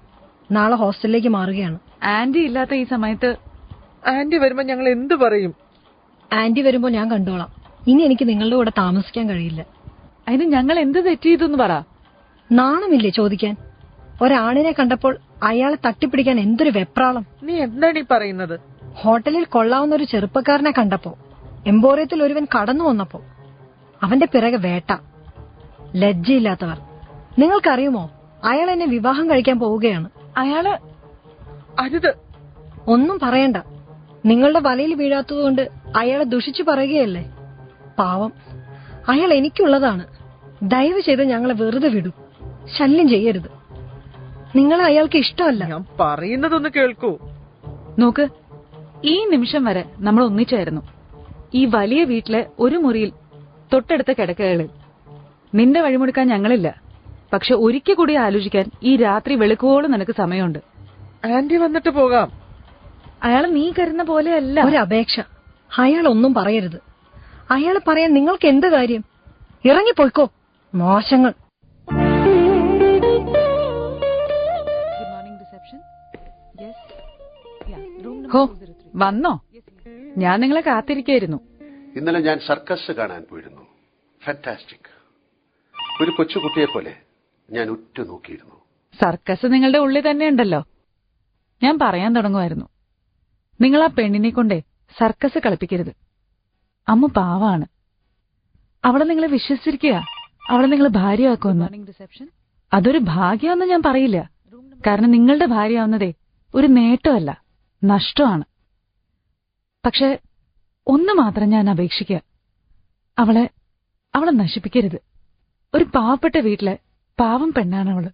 നാളെ ഹോസ്റ്റലിലേക്ക് മാറുകയാണ്. ആന്റി ഇല്ലാത്ത ഈ സമയത്ത്? ആന്റി വരുമ്പോ ഞങ്ങൾ എന്ത് പറയും? ആന്റി വരുമ്പോ ഞാൻ കണ്ടോളാം. ഇനി എനിക്ക് നിങ്ങളുടെ കൂടെ താമസിക്കാൻ കഴിയില്ല. അതിന് ഞങ്ങൾ എന്ത് തെറ്റ് ചെയ്തെന്ന് പറ. നാണമില്ലേ ചോദിക്കാൻ? ഒരാണിനെ കണ്ടപ്പോൾ അയാളെ തട്ടിപ്പിടിക്കാൻ എന്തൊരു വെപ്രാളം. നീ എന്താണ് ഈ പറയുന്നത്? ഹോട്ടലിൽ കൊള്ളാവുന്ന ഒരു ചെറുപ്പക്കാരനെ കണ്ടപ്പോ, എംപോറിയത്തിൽ ഒരുവൻ കടന്നു വന്നപ്പോ അവന്റെ പിറകെ വേട്ട. ലജ്ജയില്ലാത്തവർ. നിങ്ങൾക്കറിയുമോ, അയാൾ എന്നെ വിവാഹം കഴിക്കാൻ പോവുകയാണ്. അയാള് അരുത്. ഒന്നും പറയണ്ട. നിങ്ങളുടെ വലയിൽ വീഴാത്തതുകൊണ്ട് അയാളെ ദുഷിച്ചു പറയുകയല്ലേ. പാവം, അയാൾ എനിക്കുള്ളതാണ്. ദയവ് ചെയ്ത് ഞങ്ങളെ വെറുതെ വിടൂ. ശല്യം ചെയ്യരുത്. നിങ്ങളെ അയാൾക്ക് ഇഷ്ടമല്ല. ഞാൻ പറയുന്നതൊന്ന് കേൾക്കൂ. നോക്ക്, ഈ നിമിഷം വരെ നമ്മൾ ഒന്നിച്ചായിരുന്നു. ഈ വലിയ വീട്ടിലെ ഒരു മുറിയിൽ തൊട്ടടുത്ത കിടക്കകളിൽ. നിന്റെ വഴിമുടുക്കാൻ ഞങ്ങളില്ല. പക്ഷെ ഒരിക്കൽ കൂടി ആലോചിക്കാൻ ഈ രാത്രി വെളുക്കുവോളം നിനക്ക് സമയമുണ്ട്. ആന്റി വന്നിട്ട് പോകാം. അയാൾ നീ കരുതുന്ന പോലെയല്ല. ഒരു അപേക്ഷ. അയാൾ ഒന്നും പറയരുത്. അയാൾ പറയാൻ നിങ്ങൾക്ക് എന്ത് കാര്യം? ഇറങ്ങിപ്പോയിക്കോ, മോശങ്ങൾ. ഹോ, വന്നോ? ഞാൻ നിങ്ങളെ കാത്തിരിക്കായിരുന്നു. ഇന്നലെ ഞാൻ സർക്കസ് കാണാൻ പോയിരുന്നു. ഫാന്റാസ്റ്റിക്. ഒരു കൊച്ചുകുട്ടിയെ പോലെ ഞാൻ ഉറ്റുനോക്കിയിരുന്നു. സർക്കസ് നിങ്ങളുടെ ഉള്ളിൽ തന്നെ ഉണ്ടല്ലോ. ഞാൻ പറയാൻ തുടങ്ങുമായിരുന്നു, നിങ്ങൾ ആ പെണ്ണിനെ കൊണ്ടേ സർക്കസ് കളിപ്പിക്കരുത്. അമ്മ പാവാണ്. അവളെ നിങ്ങളെ വിശ്വസിച്ചിരിക്കുക, അവളെ നിങ്ങൾ ഭാര്യയാക്കുമെന്ന്. അതൊരു ഭാഗ്യമെന്ന് ഞാൻ പറയില്ല. കാരണം നിങ്ങളുടെ ഭാര്യയാവുന്നതേ ഒരു നേട്ടമല്ല, നഷ്ടമാണ്. പക്ഷെ ഒന്ന് മാത്രം ഞാൻ അപേക്ഷിക്കുക, അവളെ നശിപ്പിക്കരുത്. ഒരു പാവപ്പെട്ട വീട്ടിലെ പാവം പെണ്ണാണവള്.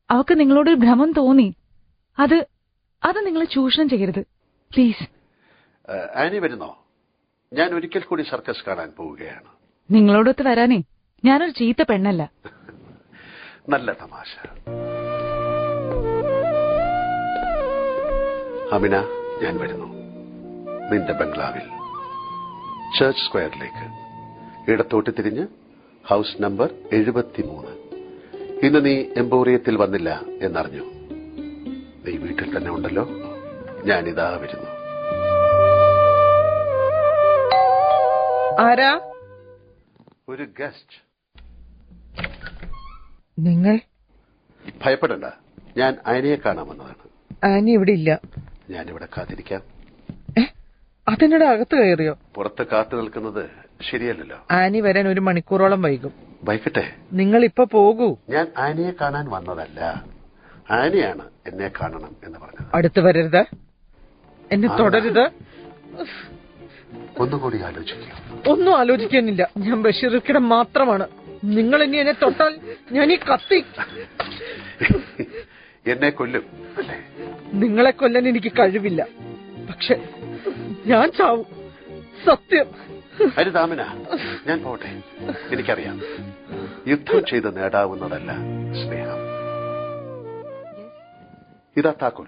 അവക്ക് നിങ്ങളോടൊരു ഭ്രമം തോന്നി, അത് നിങ്ങൾ ചൂഷണം ചെയ്യരുത് പ്ലീസ്. ആനി വരുന്നോ? ഞാൻ ഒരിക്കൽ കൂടി സർക്കസ് കാണാൻ പോവുകയാണ്. നിങ്ങളോടൊത്ത് വരാനേ ഞാനൊരു ചീത്ത പെണ്ണല്ല. നല്ല തമാശ. അമിന, ഞാൻ വരുന്നു. നിന്റെ ബംഗ്ലാവിൽ ചർച്ച് സ്ക്വയറിലേക്ക് ഇടത്തോട്ട് തിരിഞ്ഞ് ഹൌസ് നമ്പർ 73. ഇന്ന് നീ എംപോറിയത്തിൽ വന്നില്ല എന്നറിഞ്ഞു. നീ വീട്ടിൽ തന്നെ ഉണ്ടല്ലോ. ഞാനിതാ വരുന്നു. ആരാ? ഒരു ഗസ്റ്റ്. നിങ്ങൾ? ഭയപ്പെടണ്ട, ഞാൻ ആനിയെ കാണാൻ വന്നതാണ്. ആനി ഇവിടെ ഇല്ല. ഞാനിവിടെ കാത്തിരിക്കാം. അതിനിടെ അകത്ത് കയറിയോ? പുറത്ത് കാത്തു നിൽക്കുന്നത് ശരിയല്ലല്ലോ. ആനി വരാൻ 1 മണിക്കൂറോളം വൈകും. വൈകട്ടെ. നിങ്ങൾ ഇപ്പൊ പോകൂ. ഞാൻ ആനിയെ കാണാൻ വന്നതല്ല, ആനിയാണ് എന്നെ കാണണം എന്ന് പറഞ്ഞത്. അടുത്ത് വരരുത്, എന്നെ തുടരുത്. ഒന്നുകൂടി ആലോചിക്കുക. ഒന്നും ആലോചിക്കാനില്ല. ഞാൻ ബഷീർക്കിടെ മാത്രമാണ്. നിങ്ങൾ ഇനി എന്നെ തൊട്ടാൽ ഞാൻ ഈ കത്തി എന്നെ കൊല്ലും അല്ലേ? നിങ്ങളെ കൊല്ലാൻ എനിക്ക് കഴിവില്ല, പക്ഷെ ഞാൻ ചാവും. സത്യം. ഹരിതാമന, ഞാൻ പോട്ടെ. എനിക്കറിയാം, യുദ്ധം ചെയ്ത് നേടാവുന്നതല്ല സ്നേഹം. ഇതാ താക്കോൽ.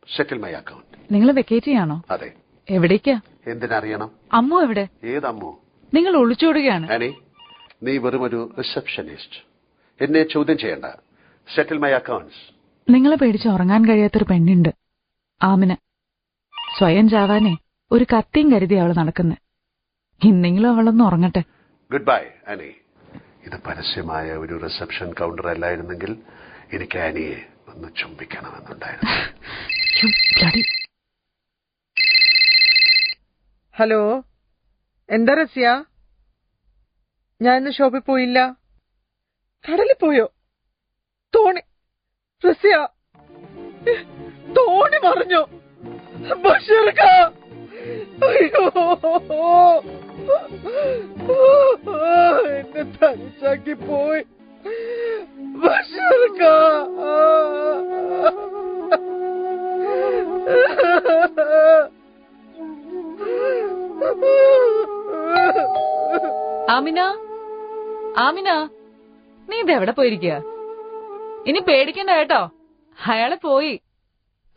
സെറ്റിൽ മൈ അക്കൗണ്ട്. നിങ്ങൾ വെക്കേറ്റ് ചെയ്യാണോ? അതെ. എവിടേക്കാ? എന്തിനറിയണം? അമ്മു എവിടെ? ഏതമ്മു? നിങ്ങൾ ഒളിച്ചോടുകയാണ്. ആനി, നീ വെറുമൊരു റിസപ്ഷനിസ്റ്റ്. എന്നെ ചോദ്യം ചെയ്യണ്ട. സെറ്റിൽ മൈ അക്കൗണ്ട്സ്. നിങ്ങളെ പേടിച്ച് ഉറങ്ങാൻ കഴിയാത്തൊരു പെണ്ണുണ്ട്, ആമിന. സ്വയം ചാവാനേ ഒരു കത്തിയും കരുതി അവള് നടക്കുന്നെ. ഇന്നെങ്കിലും അവളൊന്ന് ഉറങ്ങട്ടെ. Good bye Annie. ഇത് പരസ്യമായ ഒരു റിസപ്ഷൻ കൗണ്ടർ അല്ലായിരുന്നെങ്കിൽ എനിക്ക് ആനിയെ ഒന്ന് ചുംബിക്കണമെന്നുണ്ടായിരുന്നു. ഹലോ, എന്താ റസ്യ? ഞാൻ ഇന്ന് ഷോപ്പിൽ പോയില്ല. കടലിൽ പോയോ? തോണി റസ്യ, തോണി മറിഞ്ഞു. ബഷീർക്ക, അയ്യോ, എന്നെ തനിച്ചാക്കി പോയി. ബഷീർക്ക, ആമിന, ആമിന, നീ ഇതെവിടെ പോയിരിക്കുക? ഇനി പേടിക്കണ്ട കേട്ടോ. അയാളെ പോയി,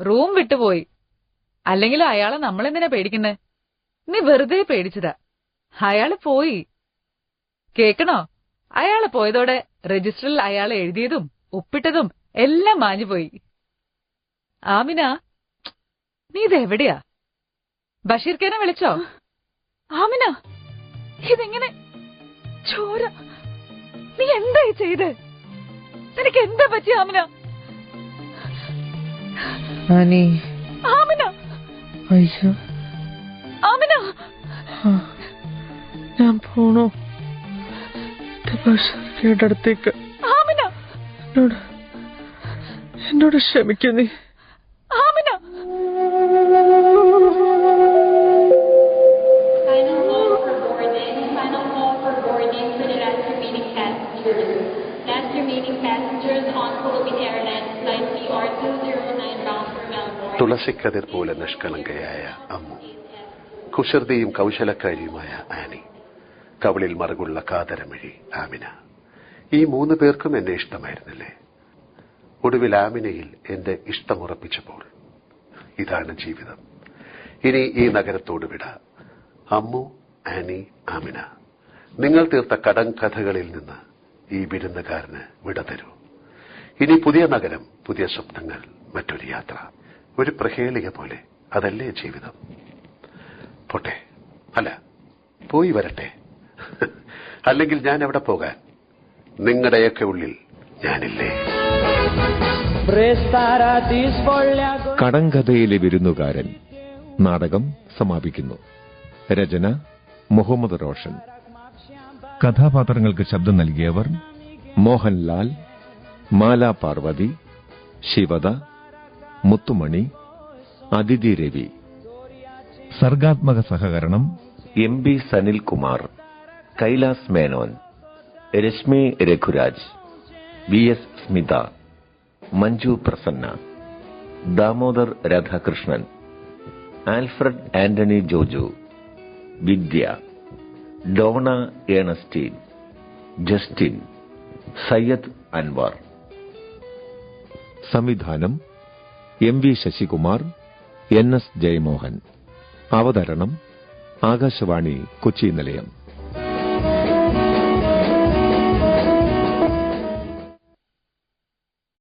റൂം വിട്ടുപോയി. അല്ലെങ്കിലും അയാളെ നമ്മളെന്തിനാ പേടിക്കുന്നേ? നീ വെറുതെ പേടിച്ചതാ. അയാള് പോയി. കേക്കണോ? അയാളെ പോയതോടെ രജിസ്റ്ററിൽ അയാളെ എഴുതിയതും ഒപ്പിട്ടതും എല്ലാം മാഞ്ഞുപോയി. ആമിന, നീ ഇതെവിടെയാ? ബഷീർക്കേനെ വിളിച്ചോ? ആമിന, ഇതെങ്ങനെ? ചോര, നീ എന്തായി ചെയ്ത്? നിനക്ക് എന്താ പറ്റി ആമിന? ആമിന, അയ്യോ, ആമിന, ഞാൻ പോണു ബഷീർക്കയുടെ അടുത്തേക്ക്. ആമിന, എന്നോട് ക്ഷമിക്കുന്നേ. ആമിന. തുളസിക്കതിർ പോലെ നിഷ്കളങ്കയായ അമ്മു, കുസൃതിയും കൗശലക്കാരിയുമായ ആനി, കവിളിൽ മറുകുള്ള കാതരമിഴി ആമിന. ഈ 3 പേർക്കും എന്നെ ഇഷ്ടമായിരുന്നില്ലേ? ഒടുവിൽ ആമിനയിൽ എന്റെ ഇഷ്ടമുറപ്പിച്ചപ്പോൾ ഇതാണ് ജീവിതം. ഇനി ഈ നഗരത്തോട് വിട. അമ്മു, ആനി, ആമിന, നിങ്ങൾ തീർത്ത കടങ്കഥകളിൽ നിന്ന് ഈ വിരുന്നുകാരന് വിട തരൂ. ഇനി പുതിയ നഗരം, പുതിയ സ്വപ്നങ്ങൾ, മറ്റൊരു യാത്ര, ഒരു പ്രഹേളിക പോലെ. അതല്ലേ ജീവിതം? പോട്ടെ, അല്ല പോയി വരട്ടെ. അല്ലെങ്കിൽ ഞാൻ എവിടെ പോകാൻ? നിങ്ങളുടെയൊക്കെ ഉള്ളിൽ ഞാനില്ലേ? കടങ്കഥയിലെ വിരുന്നുകാരൻ നാടകം സമാപിക്കുന്നു. രചന മുഹമ്മദ് റോഷൻ. കഥാപാത്രങ്ങൾക്ക് ശബ്ദം നൽകിയവർ മോഹൻലാൽ, മാല പാർവതി, ശിവദ, മുത്തുമണി, അതിഥി രവി. സർഗാത്മക സഹകരണം MP Sanilkumar, Kailas Menon, Rashmi Raghuraj, VS Smitha, Manju Prasanna, Damodar Radhakrishnan, Alfred Antony Joju, Vidya, Donna Ernestine, Justin, Syed Anwar. സംവിധാനം MV ശശികുമാർ, NS ജയമോഹൻ. അവതരണം ആകാശവാണി കൊച്ചി നിലയം.